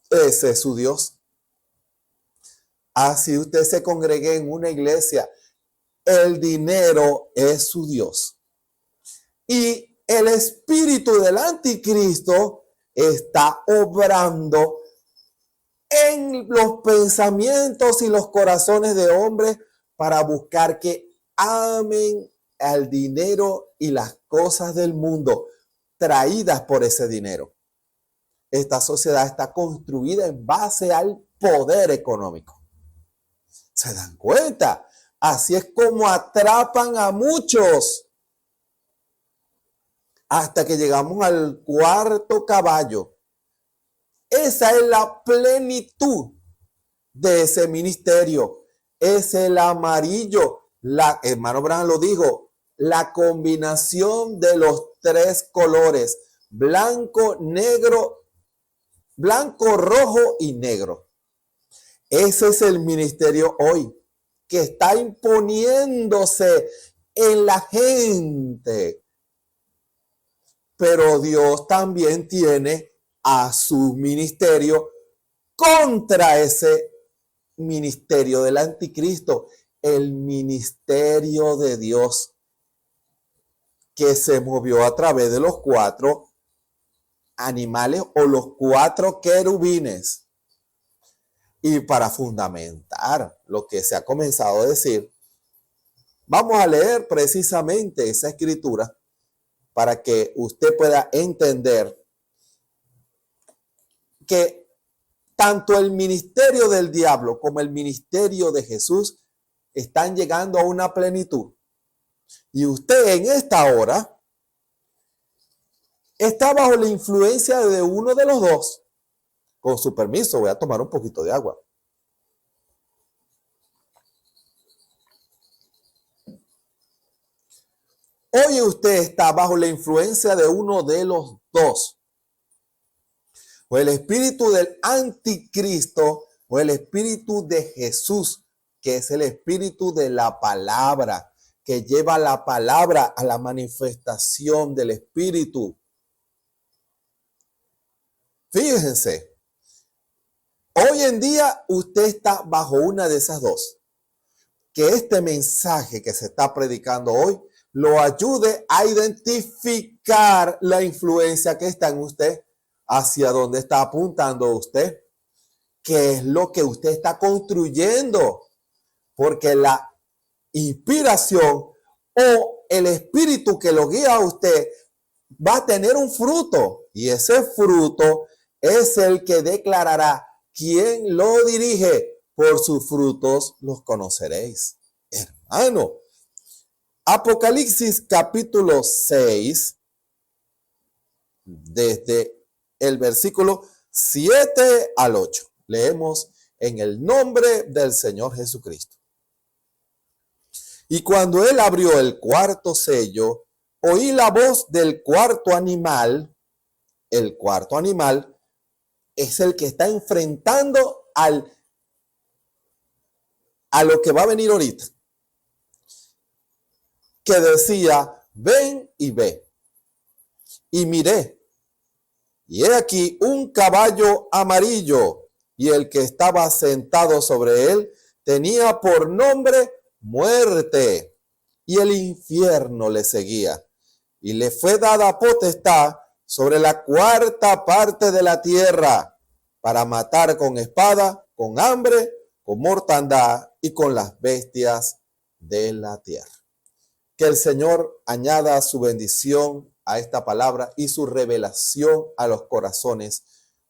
ese es su Dios. Así usted se congregue en una iglesia, el dinero es su Dios. Y el espíritu del anticristo está obrando en los pensamientos y los corazones de hombres para buscar que amen al dinero y las cosas del mundo traídas por ese dinero. Esta sociedad está construida en base al poder económico. ¿Se dan cuenta? Así es como atrapan a muchos. Hasta que llegamos al cuarto caballo. Esa es la plenitud de ese ministerio. Es el amarillo. Hermano Branham lo dijo. La combinación de los tres colores. Blanco, negro, blanco, rojo y negro. Ese es el ministerio hoy, que está imponiéndose en la gente. Pero Dios también tiene a su ministerio contra ese ministerio del anticristo, el ministerio de Dios, que se movió a través de los 4 animales o los 4 querubines. Y para fundamentar lo que se ha comenzado a decir, vamos a leer precisamente esa escritura para que usted pueda entender que tanto el ministerio del diablo como el ministerio de Jesús están llegando a una plenitud. Y usted en esta hora está bajo la influencia de uno de los dos. Con su permiso, voy a tomar un poquito de agua. Hoy usted está bajo la influencia de uno de los dos. O el espíritu del anticristo o el espíritu de Jesús, que es el espíritu de la palabra, que lleva la palabra a la manifestación del espíritu. Fíjense, hoy en día usted está bajo una de esas dos. Que este mensaje que se está predicando hoy lo ayude a identificar la influencia que está en usted, hacia dónde está apuntando usted, qué es lo que usted está construyendo, porque la inspiración o el espíritu que lo guía a usted va a tener un fruto, y ese fruto es el que declarará quién lo dirige. Por sus frutos los conoceréis. Hermano, Apocalipsis capítulo 6, desde el versículo 7 al 8. Leemos en el nombre del Señor Jesucristo. Y cuando él abrió el cuarto sello, oí la voz del cuarto animal. El cuarto animal es el que está enfrentando a lo que va a venir ahorita. Que decía, ven y ve. Y miré, y he aquí un caballo amarillo, y el que estaba sentado sobre él tenía por nombre muerte, y el infierno le seguía. Y le fue dada potestad sobre la cuarta parte de la tierra para matar con espada, con hambre, con mortandad y con las bestias de la tierra. Que el Señor añada su bendición a esta palabra y su revelación a los corazones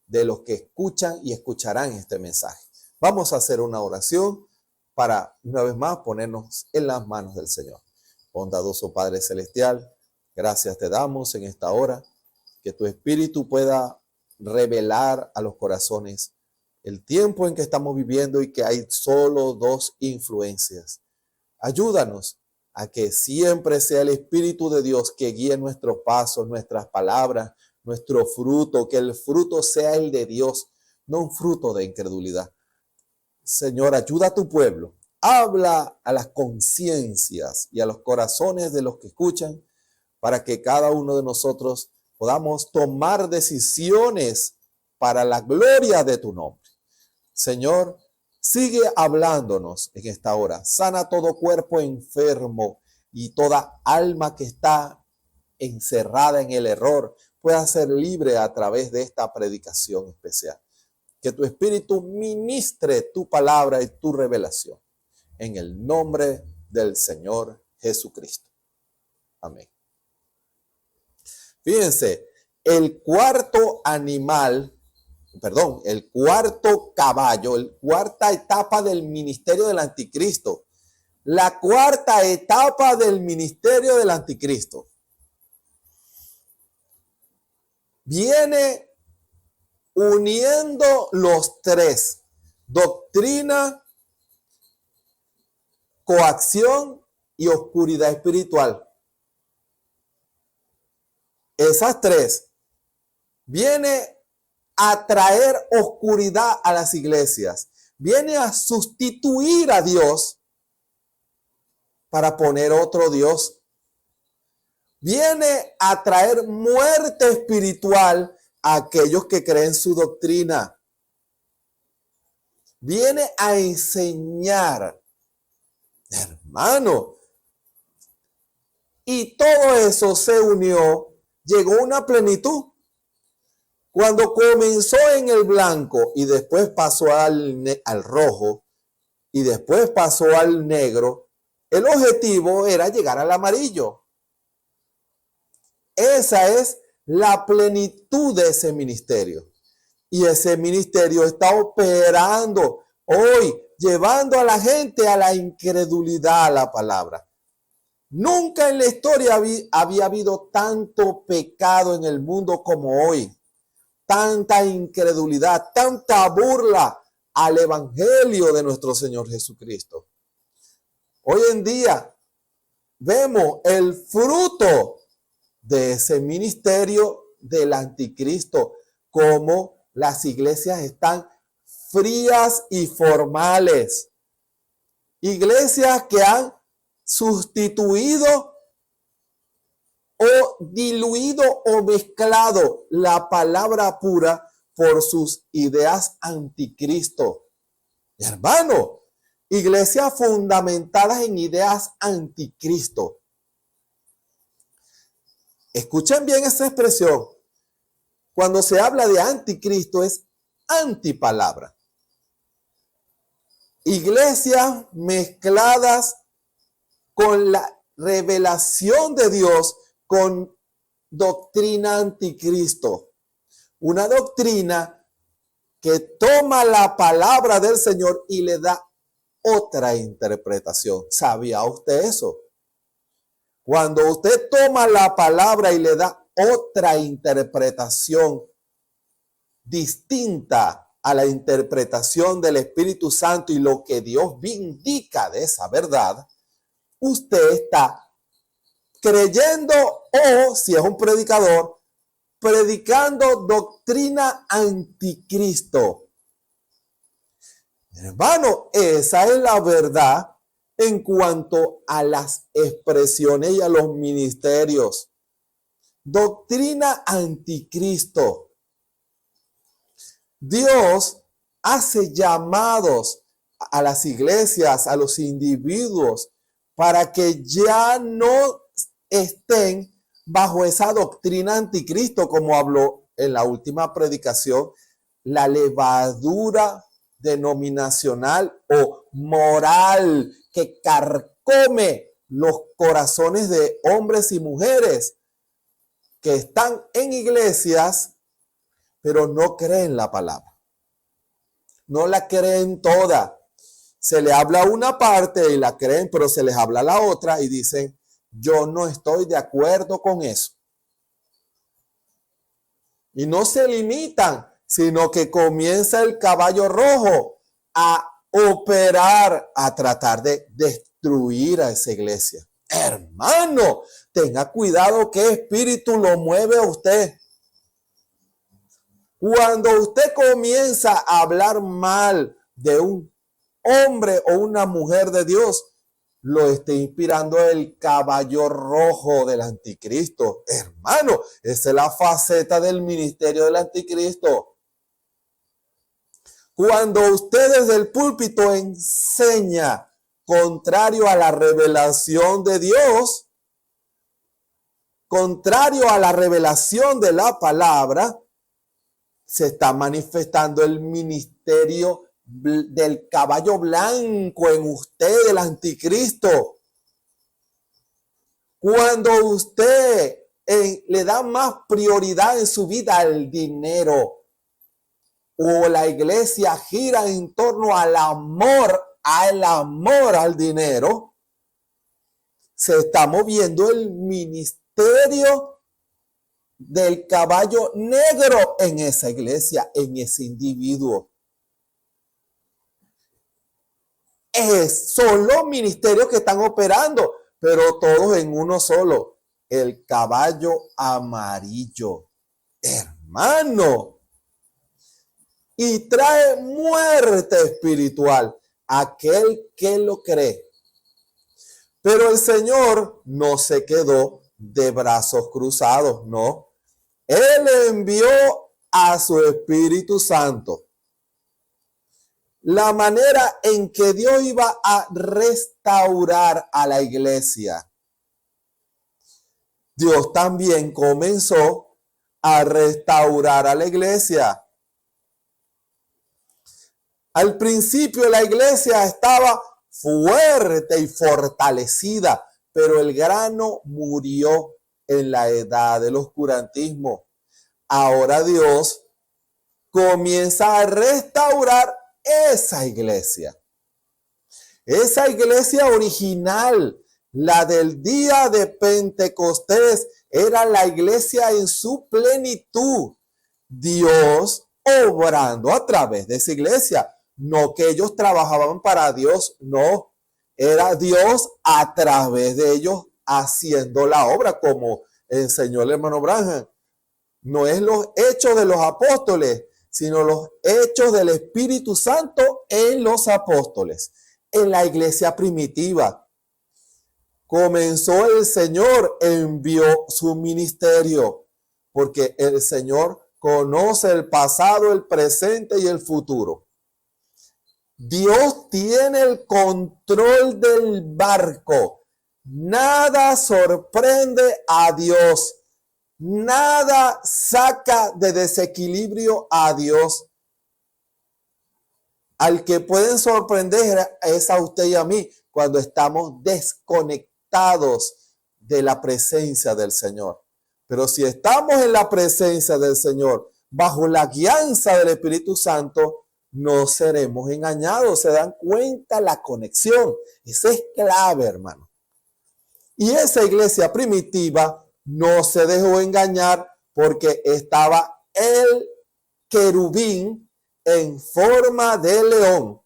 de los que escuchan y escucharán este mensaje. Vamos a hacer una oración para, una vez más, ponernos en las manos del Señor. Bondadoso Padre Celestial, gracias te damos en esta hora, que tu Espíritu pueda revelar a los corazones el tiempo en que estamos viviendo y que hay solo dos influencias. Ayúdanos a que siempre sea el Espíritu de Dios que guíe nuestros pasos, nuestras palabras, nuestro fruto, que el fruto sea el de Dios, no un fruto de incredulidad. Señor, ayuda a tu pueblo, habla a las conciencias y a los corazones de los que escuchan, para que cada uno de nosotros podamos tomar decisiones para la gloria de tu nombre. Señor, sigue hablándonos en esta hora. Sana todo cuerpo enfermo y toda alma que está encerrada en el error pueda ser libre a través de esta predicación especial. Que tu Espíritu ministre tu palabra y tu revelación. En el nombre del Señor Jesucristo. Amén. Fíjense, el cuarto caballo, la cuarta etapa del ministerio del anticristo. La cuarta etapa del ministerio del anticristo viene uniendo los tres: doctrina, coacción y oscuridad espiritual. Esas tres viene a traer oscuridad a las iglesias, viene a sustituir a Dios para poner otro Dios, viene a traer muerte espiritual a aquellos que creen su doctrina, viene a enseñar, hermano, y todo eso se unió. Llegó una plenitud. Cuando comenzó en el blanco y después pasó al rojo y después pasó al negro, el objetivo era llegar al amarillo. Esa es la plenitud de ese ministerio. Y ese ministerio está operando hoy, llevando a la gente a la incredulidad a la palabra. Nunca en la historia había habido tanto pecado en el mundo como hoy. Tanta incredulidad, tanta burla al evangelio de nuestro Señor Jesucristo. Hoy en día vemos el fruto de ese ministerio del anticristo, como las iglesias están frías y formales. Iglesias que han sustituido o diluido o mezclado la palabra pura por sus ideas anticristo. Hermano, iglesias fundamentadas en ideas anticristo. Escuchen bien esa expresión. Cuando se habla de anticristo es antipalabra. Iglesias mezcladas con la revelación de Dios, con doctrina anticristo. Una doctrina que toma la palabra del Señor y le da otra interpretación. ¿Sabía usted eso? Cuando usted toma la palabra y le da otra interpretación distinta a la interpretación del Espíritu Santo y lo que Dios indica de esa verdad, usted está creyendo o, si es un predicador, predicando doctrina anticristo. Hermano, esa es la verdad en cuanto a las expresiones y a los ministerios. Doctrina anticristo. Dios hace llamados a las iglesias, a los individuos, para que ya no estén bajo esa doctrina anticristo, como habló en la última predicación, la levadura denominacional o moral que carcome los corazones de hombres y mujeres que están en iglesias, pero no creen la palabra. No la creen toda. Se le habla una parte y la creen, pero se les habla la otra y dicen, yo no estoy de acuerdo con eso. Y no se limitan, sino que comienza el caballo rojo a operar, a tratar de destruir a esa iglesia. Hermano, tenga cuidado qué espíritu lo mueve a usted. Cuando usted comienza a hablar mal de un hombre o una mujer de Dios, lo está inspirando el caballo rojo del anticristo. Hermano, esa es la faceta del ministerio del anticristo. Cuando usted desde el púlpito enseña contrario a la revelación de Dios, contrario a la revelación de la palabra, se está manifestando el ministerio del caballo blanco en usted, el anticristo. Cuando usted le da más prioridad en su vida al dinero, o la iglesia gira en torno al amor al dinero, se está moviendo el ministerio del caballo negro en esa iglesia, en ese individuo. Son los ministerios que están operando, pero todos en uno solo, el caballo amarillo. Hermano, y trae muerte espiritual a aquel que lo cree. Pero el Señor no se quedó de brazos cruzados, no. Él envió a su Espíritu Santo. La manera en que Dios iba a restaurar a la iglesia. Dios también comenzó a restaurar a la iglesia. Al principio la iglesia estaba fuerte y fortalecida, pero el grano murió en la edad del oscurantismo. Ahora Dios comienza a restaurar esa iglesia original, la del día de Pentecostés, era la iglesia en su plenitud. Dios obrando a través de esa iglesia. No que ellos trabajaban para Dios, no. Era Dios a través de ellos haciendo la obra, como enseñó el hermano Branham. No es los hechos de los apóstoles, sino los hechos del Espíritu Santo en los apóstoles, en la iglesia primitiva. Comenzó el Señor, envió su ministerio, porque el Señor conoce el pasado, el presente y el futuro. Dios tiene el control del barco. Nada sorprende a Dios. Nada saca de desequilibrio a Dios. Al que pueden sorprender es a usted y a mí cuando estamos desconectados de la presencia del Señor. Pero si estamos en la presencia del Señor, bajo la guianza del Espíritu Santo, no seremos engañados. ¿Se dan cuenta la conexión? Esa es clave, hermano. Y esa iglesia primitiva no se dejó engañar porque estaba el querubín en forma de león.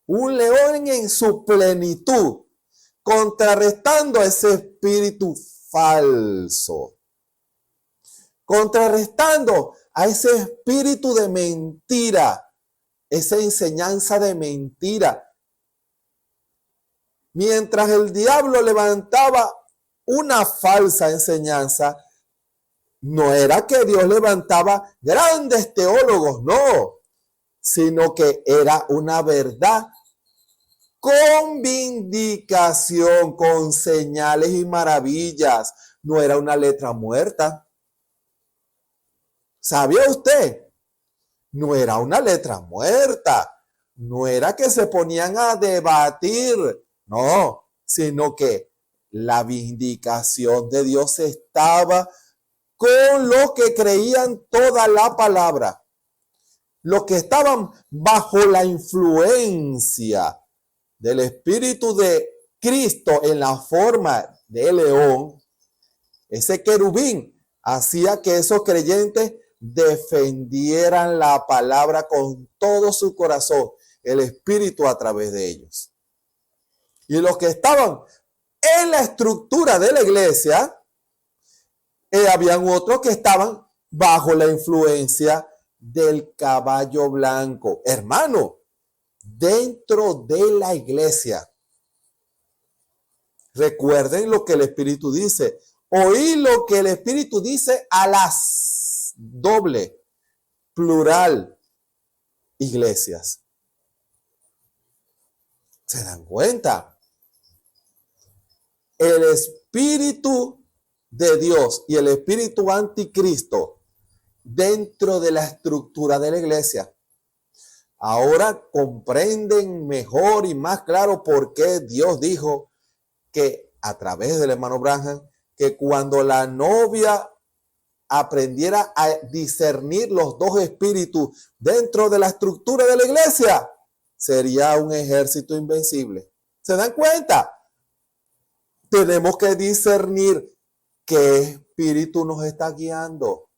Un león en su plenitud, contrarrestando a ese espíritu falso. Contrarrestando a ese espíritu de mentira. Esa enseñanza de mentira. Mientras el diablo levantaba una falsa enseñanza, no era que Dios levantaba grandes teólogos, no, sino que era una verdad con vindicación, con señales y maravillas. No era una letra muerta. ¿Sabía usted? No era una letra muerta. No era que se ponían a debatir. No, sino que la vindicación de Dios estaba con los que creían toda la palabra. Los que estaban bajo la influencia del Espíritu de Cristo en la forma de león, ese querubín hacía que esos creyentes defendieran la palabra con todo su corazón, el Espíritu a través de ellos. Y los que estaban en la estructura de la iglesia, habían otros que estaban bajo la influencia del caballo blanco. Hermano, dentro de la iglesia, recuerden lo que el Espíritu dice. Oí lo que el Espíritu dice a las doble, plural, iglesias. ¿Se dan cuenta? El Espíritu de Dios y el Espíritu anticristo dentro de la estructura de la iglesia. Ahora comprenden mejor y más claro por qué Dios dijo que a través del hermano Branham, que cuando la novia aprendiera a discernir los dos espíritus dentro de la estructura de la iglesia, sería un ejército invencible. ¿Se dan cuenta? Tenemos que discernir qué espíritu nos está guiando.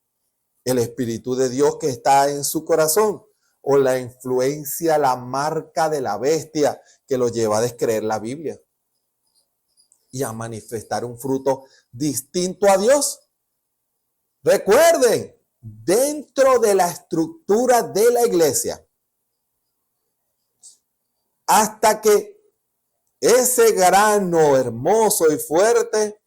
El Espíritu de Dios que está en su corazón o la influencia, la marca de la bestia que lo lleva a descreer la Biblia y a manifestar un fruto distinto a Dios. Recuerden, dentro de la estructura de la iglesia, hasta que ese grano hermoso y fuerte,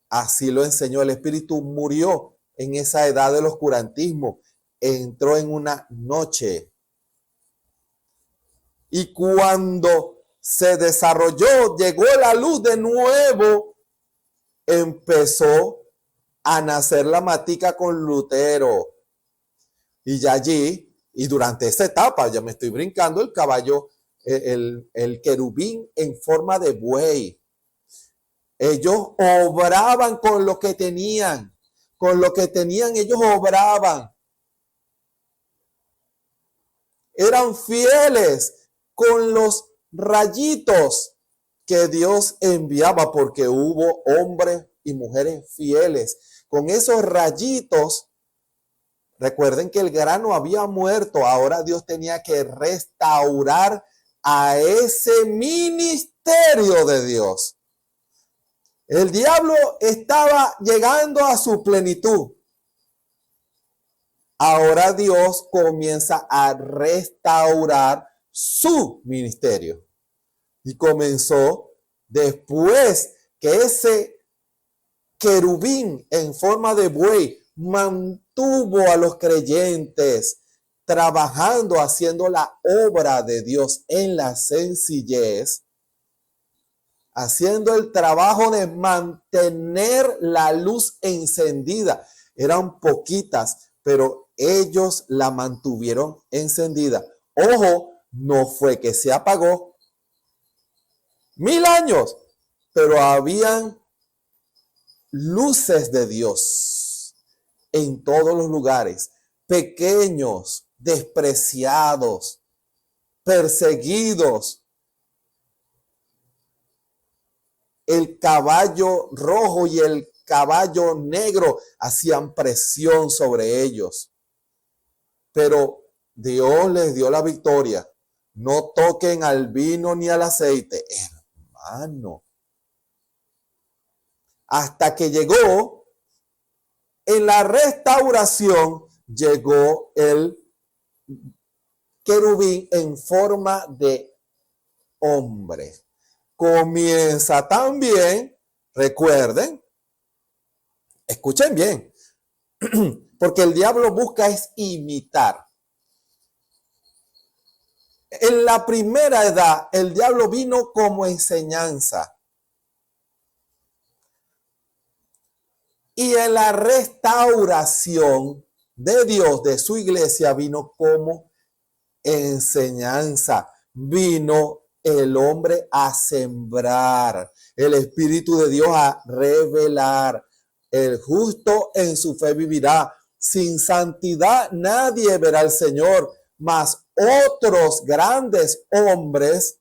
así lo enseñó el Espíritu, murió en esa edad del oscurantismo, entró en una noche. Y cuando se desarrolló, llegó la luz de nuevo, empezó a nacer la matica con Lutero. Y ya allí, y durante esa etapa, ya me estoy brincando, el caballo, el querubín en forma de buey. Ellos obraban con lo que tenían. Con lo que tenían, ellos obraban. Eran fieles con los rayitos que Dios enviaba, porque hubo hombres y mujeres fieles. Con esos rayitos, recuerden que el grano había muerto. Ahora Dios tenía que restaurar a ese ministerio de Dios. El diablo estaba llegando a su plenitud. Ahora Dios comienza a restaurar su ministerio. Y comenzó después que ese querubín en forma de buey mantuvo a los creyentes trabajando, haciendo la obra de Dios en la sencillez, haciendo el trabajo de mantener la luz encendida. Eran poquitas, pero ellos la mantuvieron encendida. Ojo, no fue que se apagó 1000 años, pero habían luces de Dios en todos los lugares, pequeños, despreciados, perseguidos. El caballo rojo y el caballo negro hacían presión sobre ellos. Pero Dios les dio la victoria. No toquen al vino ni al aceite, hermano. Hasta que llegó, en la restauración, llegó el querubín en forma de hombre. Comienza también, recuerden, escuchen bien, porque el diablo busca es imitar. En la primera edad, el diablo vino como enseñanza. Y en la restauración de Dios, de su iglesia, vino como enseñanza. Vino el hombre a sembrar, el Espíritu de Dios a revelar. El justo en su fe vivirá. Sin santidad nadie verá al Señor. Mas otros grandes hombres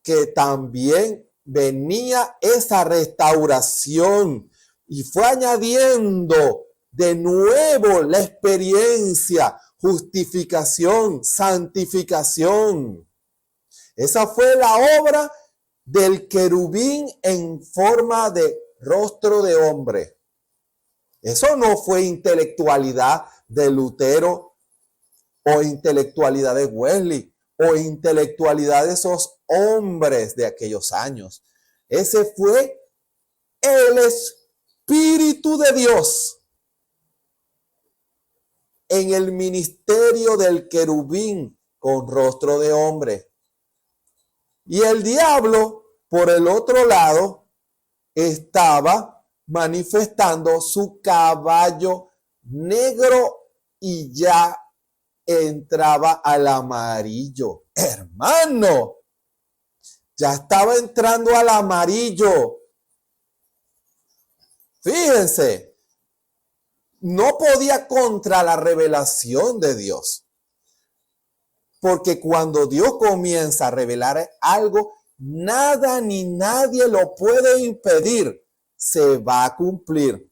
que también venía esa restauración y fue añadiendo de nuevo la experiencia, justificación, santificación. Esa fue la obra del querubín en forma de rostro de hombre. Eso no fue intelectualidad de Lutero o intelectualidad de Wesley o intelectualidad de esos hombres de aquellos años. Ese fue el Espíritu de Dios en el ministerio del querubín con rostro de hombre. Y el diablo, por el otro lado, estaba manifestando su caballo negro y ya entraba al amarillo. Hermano, ya estaba entrando al amarillo. Fíjense, no podía contra la revelación de Dios. Porque cuando Dios comienza a revelar algo, nada ni nadie lo puede impedir. Se va a cumplir.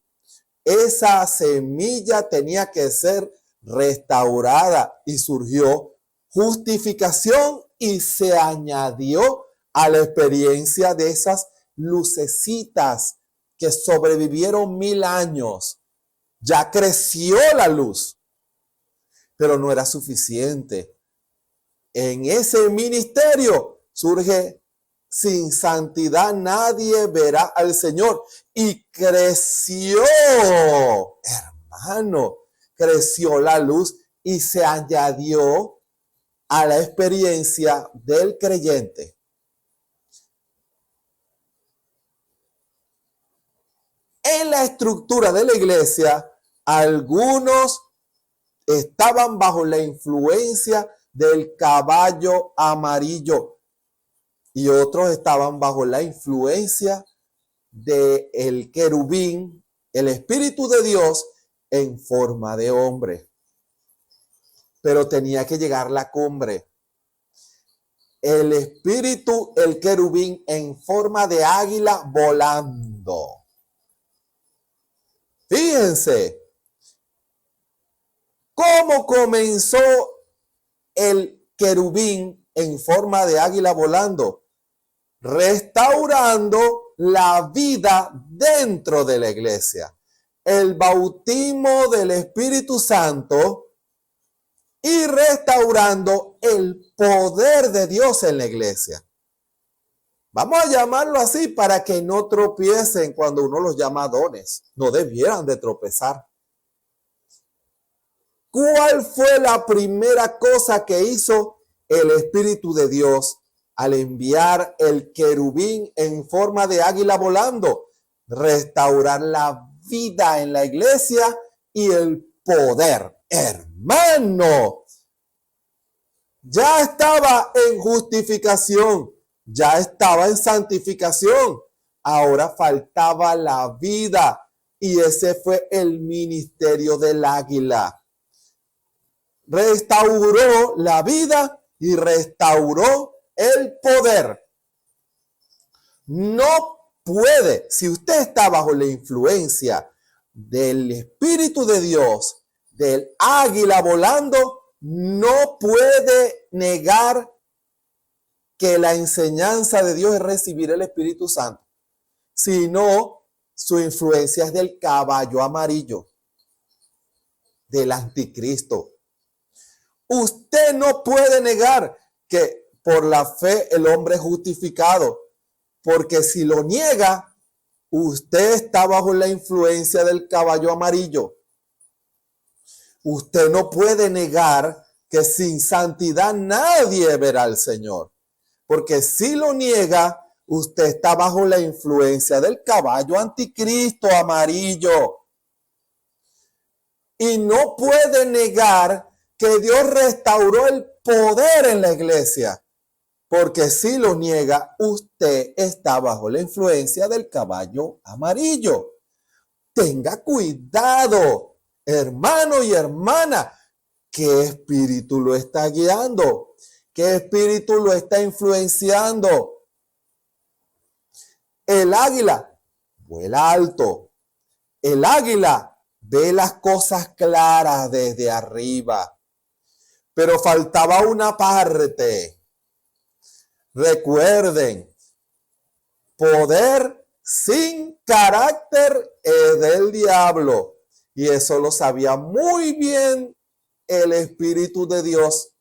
Esa semilla tenía que ser restaurada y surgió justificación y se añadió a la experiencia de esas lucecitas que sobrevivieron 1000 años. Ya creció la luz, pero no era suficiente. En ese ministerio surge: sin santidad nadie verá al Señor. Y creció, hermano, creció la luz y se añadió a la experiencia del creyente. En la estructura de la iglesia, algunos estaban bajo la influencia del caballo amarillo y otros estaban bajo la influencia del querubín, el Espíritu de Dios en forma de hombre. Pero tenía que llegar la cumbre. El Espíritu, el querubín en forma de águila volando. Fíjense cómo comenzó el querubín en forma de águila volando, restaurando la vida dentro de la iglesia, el bautismo del Espíritu Santo y restaurando el poder de Dios en la iglesia. Vamos a llamarlo así para que no tropiecen cuando uno los llama dones. No debieran de tropezar. ¿Cuál fue la primera cosa que hizo el Espíritu de Dios al enviar el querubín en forma de águila volando? Restaurar la vida en la iglesia y el poder. Hermano, ya estaba en justificación, ya estaba en santificación. Ahora faltaba la vida y ese fue el ministerio del águila. Restauró la vida y restauró el poder. No puede, si usted está bajo la influencia del Espíritu de Dios, del águila volando, no puede negar que la enseñanza de Dios es recibir el Espíritu Santo, sino su influencia es del caballo amarillo, del anticristo. Usted no puede negar que por la fe el hombre es justificado, porque si lo niega, usted está bajo la influencia del caballo amarillo. Usted no puede negar que sin santidad nadie verá al Señor. Porque si lo niega, usted está bajo la influencia del caballo anticristo amarillo. Y no puede negar que Dios restauró el poder en la iglesia. Porque si lo niega, usted está bajo la influencia del caballo amarillo. Tenga cuidado, hermano y hermana. ¿Qué espíritu lo está guiando? ¿Qué espíritu lo está influenciando? El águila vuela alto. El águila ve las cosas claras desde arriba. Pero faltaba una parte. Recuerden, poder sin carácter es del diablo. Y eso lo sabía muy bien el Espíritu de Dios.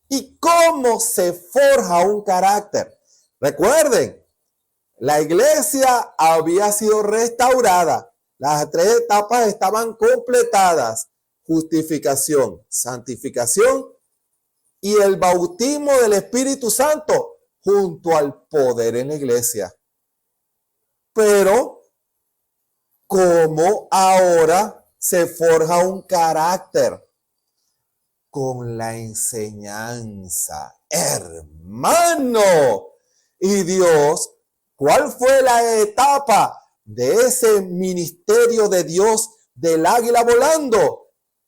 ¿Y cómo se forja un carácter? Recuerden, la iglesia había sido restaurada. Las 3 etapas estaban completadas. Justificación, santificación y el bautismo del Espíritu Santo junto al poder en la iglesia. Pero, ¿cómo ahora se forja un carácter? Con la enseñanza, hermano. Y Dios, ¿cuál fue la etapa de ese ministerio de Dios del águila volando?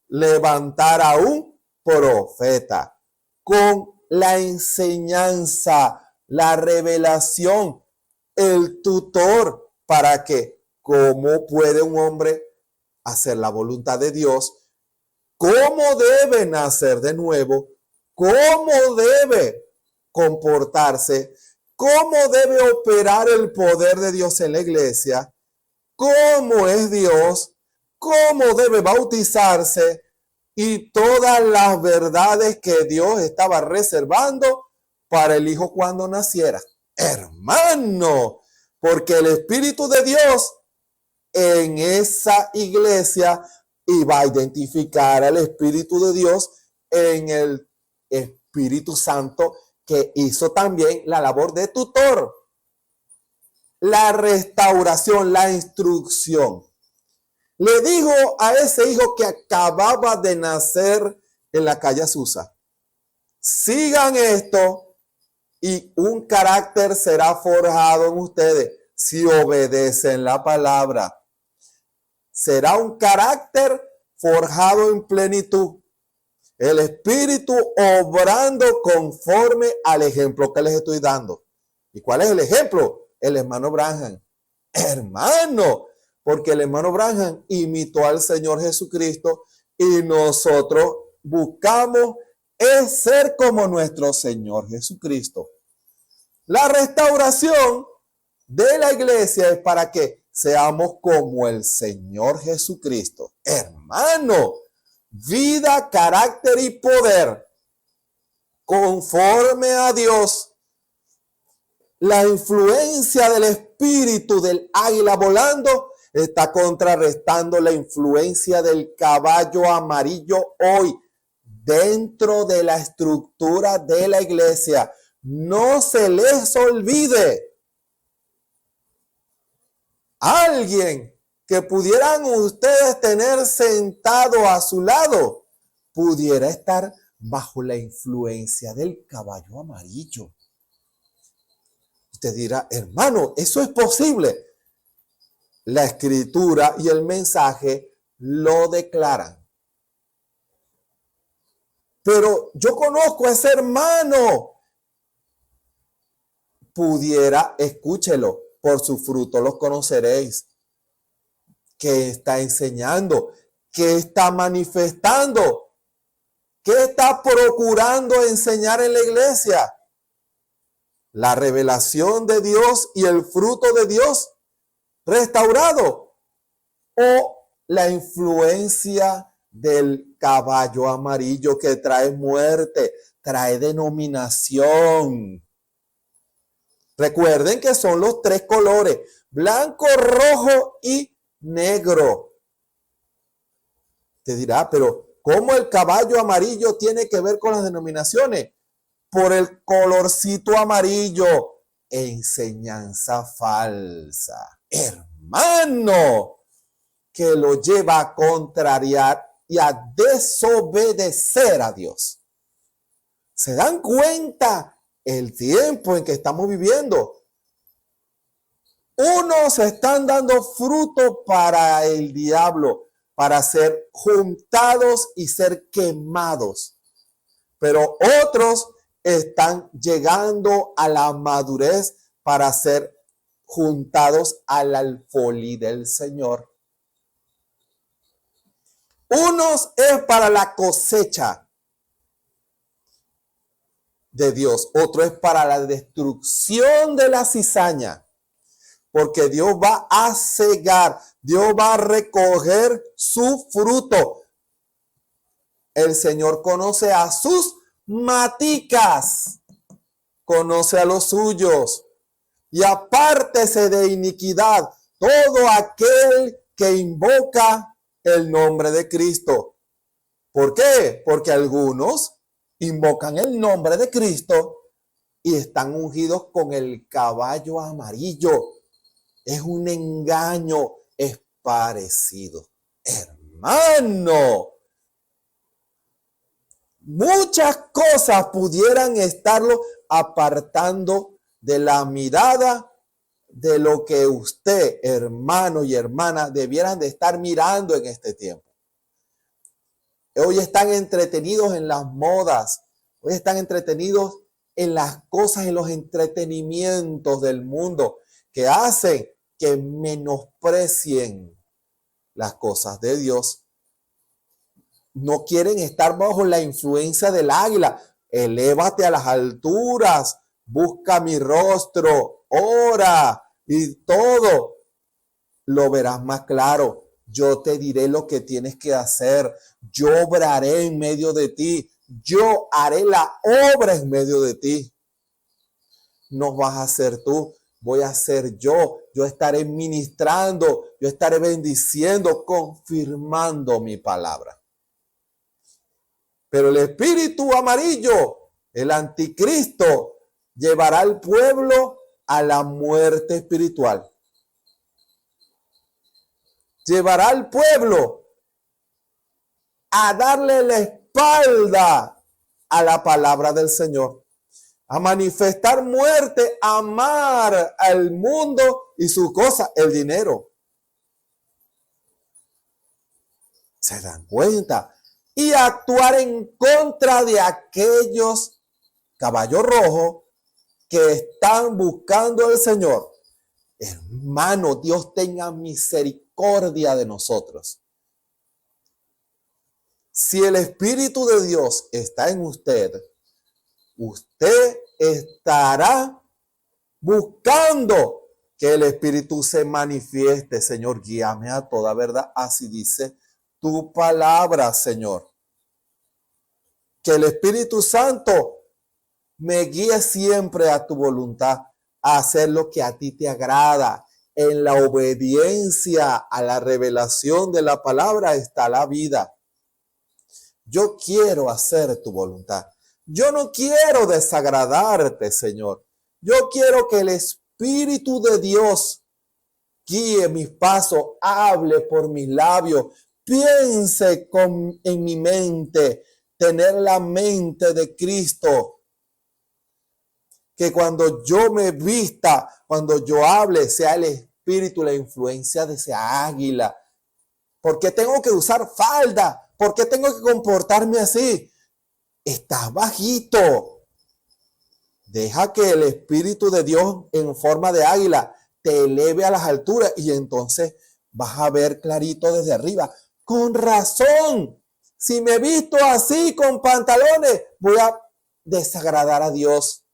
Levantar a un profeta con la enseñanza, la revelación, el tutor, para que, ¿cómo puede un hombre hacer la voluntad de Dios? ¿Cómo debe nacer de nuevo? ¿Cómo debe comportarse? ¿Cómo debe operar el poder de Dios en la iglesia? ¿Cómo es Dios? ¿Cómo debe bautizarse? Y todas las verdades que Dios estaba reservando para el Hijo cuando naciera. Hermano, porque el Espíritu de Dios en esa iglesia iba a identificar al Espíritu de Dios en el Espíritu Santo, que hizo también la labor de tutor, la restauración, la instrucción. Le dijo a ese hijo que acababa de nacer en la calle Azusa: sigan esto y un carácter será forjado en ustedes si obedecen la palabra. Será un carácter forjado en plenitud. El Espíritu obrando conforme al ejemplo que les estoy dando. ¿Y cuál es el ejemplo? El hermano Branham. Hermano, porque el hermano Branham imitó al Señor Jesucristo y nosotros buscamos es ser como nuestro Señor Jesucristo. La restauración de la iglesia es para que seamos como el Señor Jesucristo. Hermano, vida, carácter y poder conforme a Dios. La influencia del espíritu del águila volando está contrarrestando la influencia del caballo amarillo hoy dentro de la estructura de la iglesia. No se les olvide. Alguien que pudieran ustedes tener sentado a su lado pudiera estar bajo la influencia del caballo amarillo. Usted dirá: hermano, ¿eso es posible? La escritura y el mensaje lo declaran. Pero yo conozco a ese hermano. Pudiera, escúchelo, por su fruto los conoceréis. ¿Qué está enseñando? ¿Qué está manifestando? ¿Qué está procurando enseñar en la iglesia? La revelación de Dios y el fruto de Dios restaurado, o la influencia del caballo amarillo que trae muerte, trae denominación. Recuerden que son los 3 colores: blanco, rojo y negro. Te dirá: pero ¿Cómo el caballo amarillo tiene que ver con las denominaciones? Por el colorcito amarillo. Enseñanza falsa. Hermano, que lo lleva a contrariar y a desobedecer a Dios. ¿Se dan cuenta el tiempo en que estamos viviendo? Unos están dando fruto para el diablo, para ser juntados y ser quemados. Pero otros están llegando a la madurez para ser juntados al alfolí del Señor. Unos es para la cosecha de Dios, otro es para la destrucción de la cizaña. Porque Dios va a cegar, Dios va a recoger su fruto. El Señor conoce a sus maticas, conoce a los suyos. Y apártese de iniquidad todo aquel que invoca el nombre de Cristo. ¿Por qué? Porque algunos invocan el nombre de Cristo y están ungidos con el caballo amarillo. Es un engaño, es parecido. Hermano, muchas cosas pudieran estarlo apartando de la mirada de lo que usted, hermano y hermana, debieran de estar mirando en este tiempo. Hoy están entretenidos en las modas, hoy están entretenidos en las cosas, en los entretenimientos del mundo que hacen que menosprecien las cosas de Dios. No quieren estar bajo la influencia del águila. Elévate a las alturas, busca mi rostro, ora y todo lo verás más claro. Yo te diré lo que tienes que hacer. Yo obraré en medio de ti. Yo haré la obra en medio de ti. No vas a ser tú. Voy a ser yo estaré ministrando, yo estaré bendiciendo, confirmando mi palabra. Pero el espíritu amarillo, el anticristo, llevará al pueblo a la muerte espiritual. Llevará al pueblo a darle la espalda a la palabra del Señor. A manifestar muerte, a amar al mundo y su cosa, el dinero. ¿Se dan cuenta? Y actuar en contra de aquellos caballos rojos que están buscando al Señor. Hermano, Dios tenga misericordia de nosotros. Si el Espíritu de Dios está en usted, usted estará buscando que el Espíritu se manifieste. Señor, guíame a toda verdad. Así dice tu palabra, Señor. Que el Espíritu Santo me guíe siempre a tu voluntad, a hacer lo que a ti te agrada. En la obediencia a la revelación de la palabra está la vida. Yo quiero hacer tu voluntad. Yo no quiero desagradarte, Señor. Yo quiero que el Espíritu de Dios guíe mis pasos, hable por mis labios, piense en mi mente, tener la mente de Cristo. Que cuando yo me vista, cuando yo hable, sea el Espíritu, la influencia de esa águila. ¿Por qué tengo que usar falda? ¿Por qué tengo que comportarme así? Estás bajito. Deja que el Espíritu de Dios en forma de águila te eleve a las alturas y entonces vas a ver clarito desde arriba. Con razón. Si me visto así con pantalones, voy a desagradar a Dios.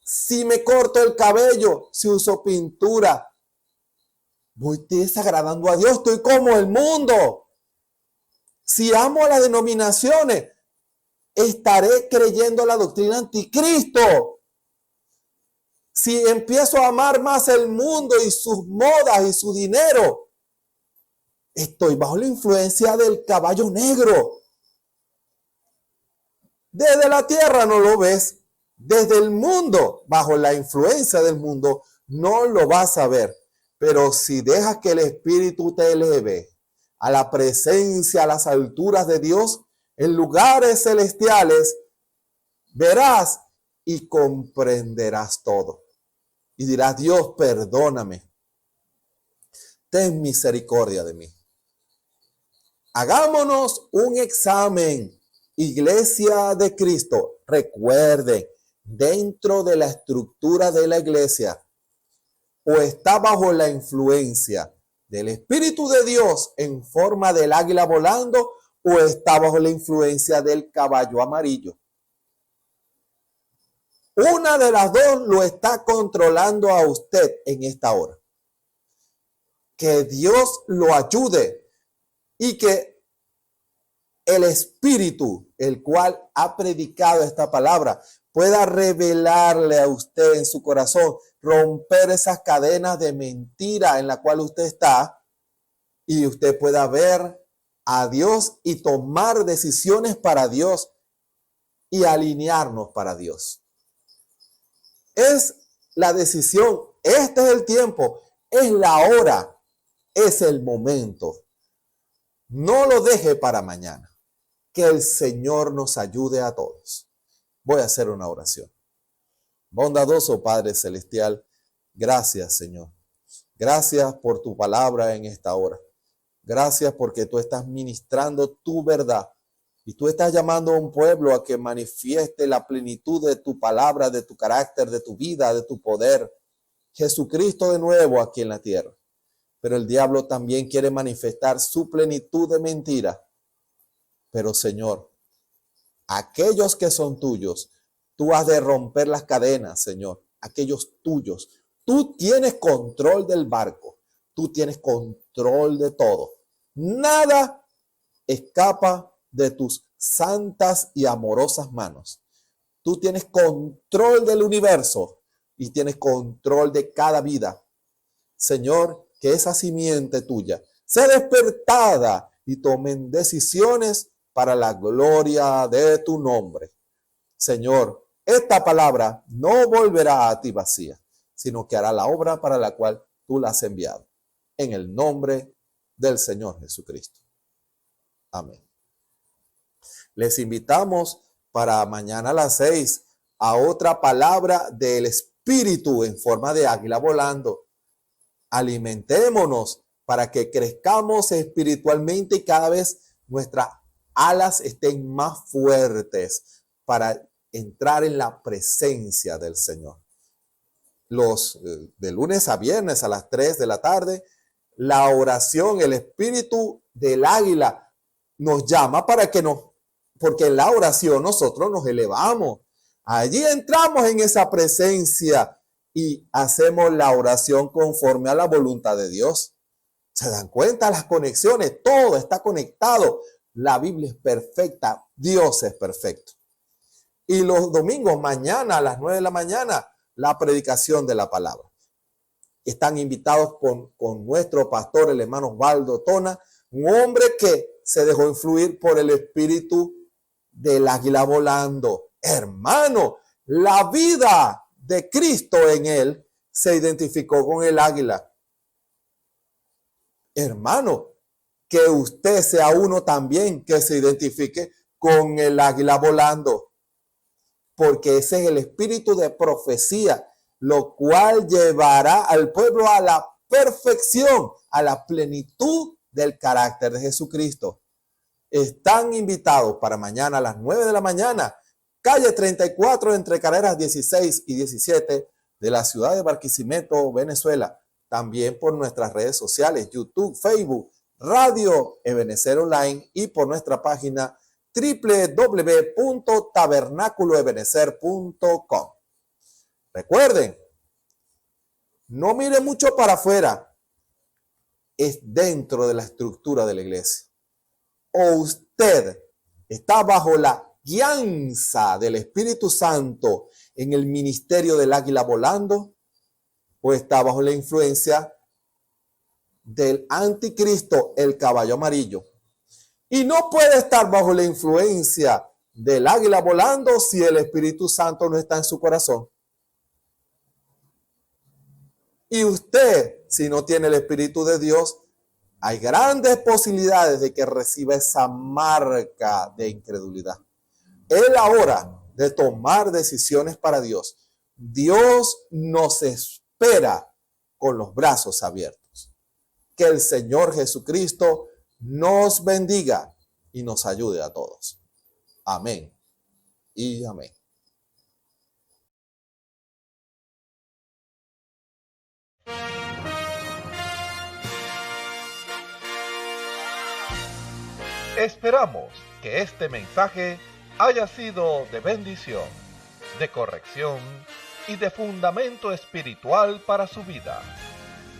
Si me corto el cabello, si uso pintura, voy desagradando a Dios. Estoy como el mundo. Si amo las denominaciones, estaré creyendo la doctrina anticristo. Si empiezo a amar más el mundo y sus modas y su dinero, Estoy bajo la influencia del caballo negro. Desde la tierra no lo ves. Desde el mundo, bajo la influencia del mundo, no lo vas a ver. Pero si dejas que el Espíritu te eleve a la presencia, a las alturas de Dios, en lugares celestiales, verás y comprenderás todo. Y dirás: Dios, perdóname. Ten misericordia de mí. Hagámonos un examen, Iglesia de Cristo. Recuerden, dentro de la estructura de la iglesia, o está bajo la influencia del Espíritu de Dios en forma del águila volando, o está bajo la influencia del caballo amarillo. Una de las dos lo está controlando a usted en esta hora. Que Dios lo ayude y que el Espíritu, el cual ha predicado esta palabra, pueda revelarle a usted en su corazón, romper esas cadenas de mentira en la cual usted está, y usted pueda ver a Dios y tomar decisiones para Dios y alinearnos para Dios. Es la decisión, este es el tiempo, es la hora, es el momento. No lo deje para mañana. Que el Señor nos ayude a todos. Voy a hacer una oración. Bondadoso Padre Celestial, gracias, Señor. Gracias por tu palabra en esta hora. Gracias porque tú estás ministrando tu verdad y tú estás llamando a un pueblo a que manifieste la plenitud de tu palabra, de tu carácter, de tu vida, de tu poder. Jesucristo de nuevo aquí en la tierra. Pero el diablo también quiere manifestar su plenitud de mentira. Pero Señor, aquellos que son tuyos, tú has de romper las cadenas, Señor. Aquellos tuyos. Tú tienes control del barco. Tú tienes control de todo. Nada escapa de tus santas y amorosas manos. Tú tienes control del universo y tienes control de cada vida. Señor, que esa simiente tuya sea despertada y tomen decisiones para la gloria de tu nombre. Señor, esta palabra no volverá a ti vacía, sino que hará la obra para la cual tú la has enviado. En el nombre del Señor Jesucristo. Amén. Les invitamos para mañana a las 6 a otra palabra del Espíritu en forma de águila volando. Alimentémonos para que crezcamos espiritualmente y cada vez nuestras alas estén más fuertes para entrar en la presencia del Señor. De lunes a viernes a las 3 de la tarde, la oración, el espíritu del águila nos llama porque en la oración nosotros nos elevamos. Allí entramos en esa presencia y hacemos la oración conforme a la voluntad de Dios. ¿Se dan cuenta las conexiones? Todo está conectado. La Biblia es perfecta. Dios es perfecto. Y los domingos, mañana a las 9 de la mañana, la predicación de la palabra. Están invitados con nuestro pastor, el hermano Osvaldo Tona, un hombre que se dejó influir por el espíritu del águila volando. Hermano, la vida de Cristo en él se identificó con el águila. Hermano, que usted sea uno también que se identifique con el águila volando, porque ese es el espíritu de profecía, lo cual llevará al pueblo a la perfección, a la plenitud del carácter de Jesucristo. Están invitados para mañana a las 9 de la mañana, calle 34 entre carreras 16 y 17 de la ciudad de Barquisimeto, Venezuela. También por nuestras redes sociales, YouTube, Facebook, Radio Ebenecer Online y por nuestra página www.tabernaculoebenecer.com. Recuerden, no mire mucho para afuera, es dentro de la estructura de la iglesia. O usted está bajo la guianza del Espíritu Santo en el ministerio del águila volando, o está bajo la influencia del anticristo, el caballo amarillo. Y no puede estar bajo la influencia del águila volando si el Espíritu Santo no está en su corazón. Y usted, si no tiene el Espíritu de Dios, hay grandes posibilidades de que reciba esa marca de incredulidad. Es la hora de tomar decisiones para Dios. Dios nos espera con los brazos abiertos. Que el Señor Jesucristo nos bendiga y nos ayude a todos. Amén y amén. Esperamos que este mensaje haya sido de bendición, de corrección y de fundamento espiritual para su vida.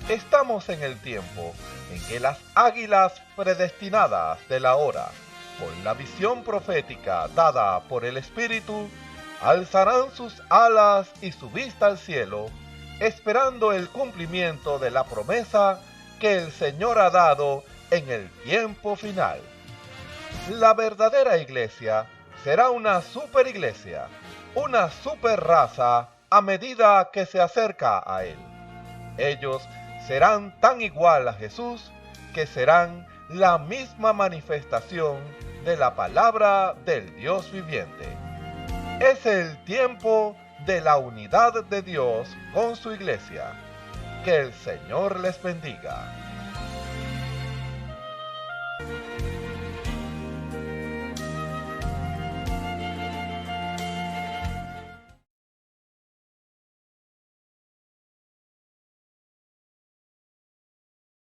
Estamos en el tiempo en que las águilas predestinadas de la hora, con la visión profética dada por el Espíritu, alzarán sus alas y su vista al cielo, esperando el cumplimiento de la promesa que el Señor ha dado en el tiempo final. La verdadera iglesia será una superiglesia, una superraza a medida que se acerca a Él. Ellos serán tan igual a Jesús que serán la misma manifestación de la palabra del Dios viviente. Es el tiempo de la unidad de Dios con su iglesia. Que el Señor les bendiga.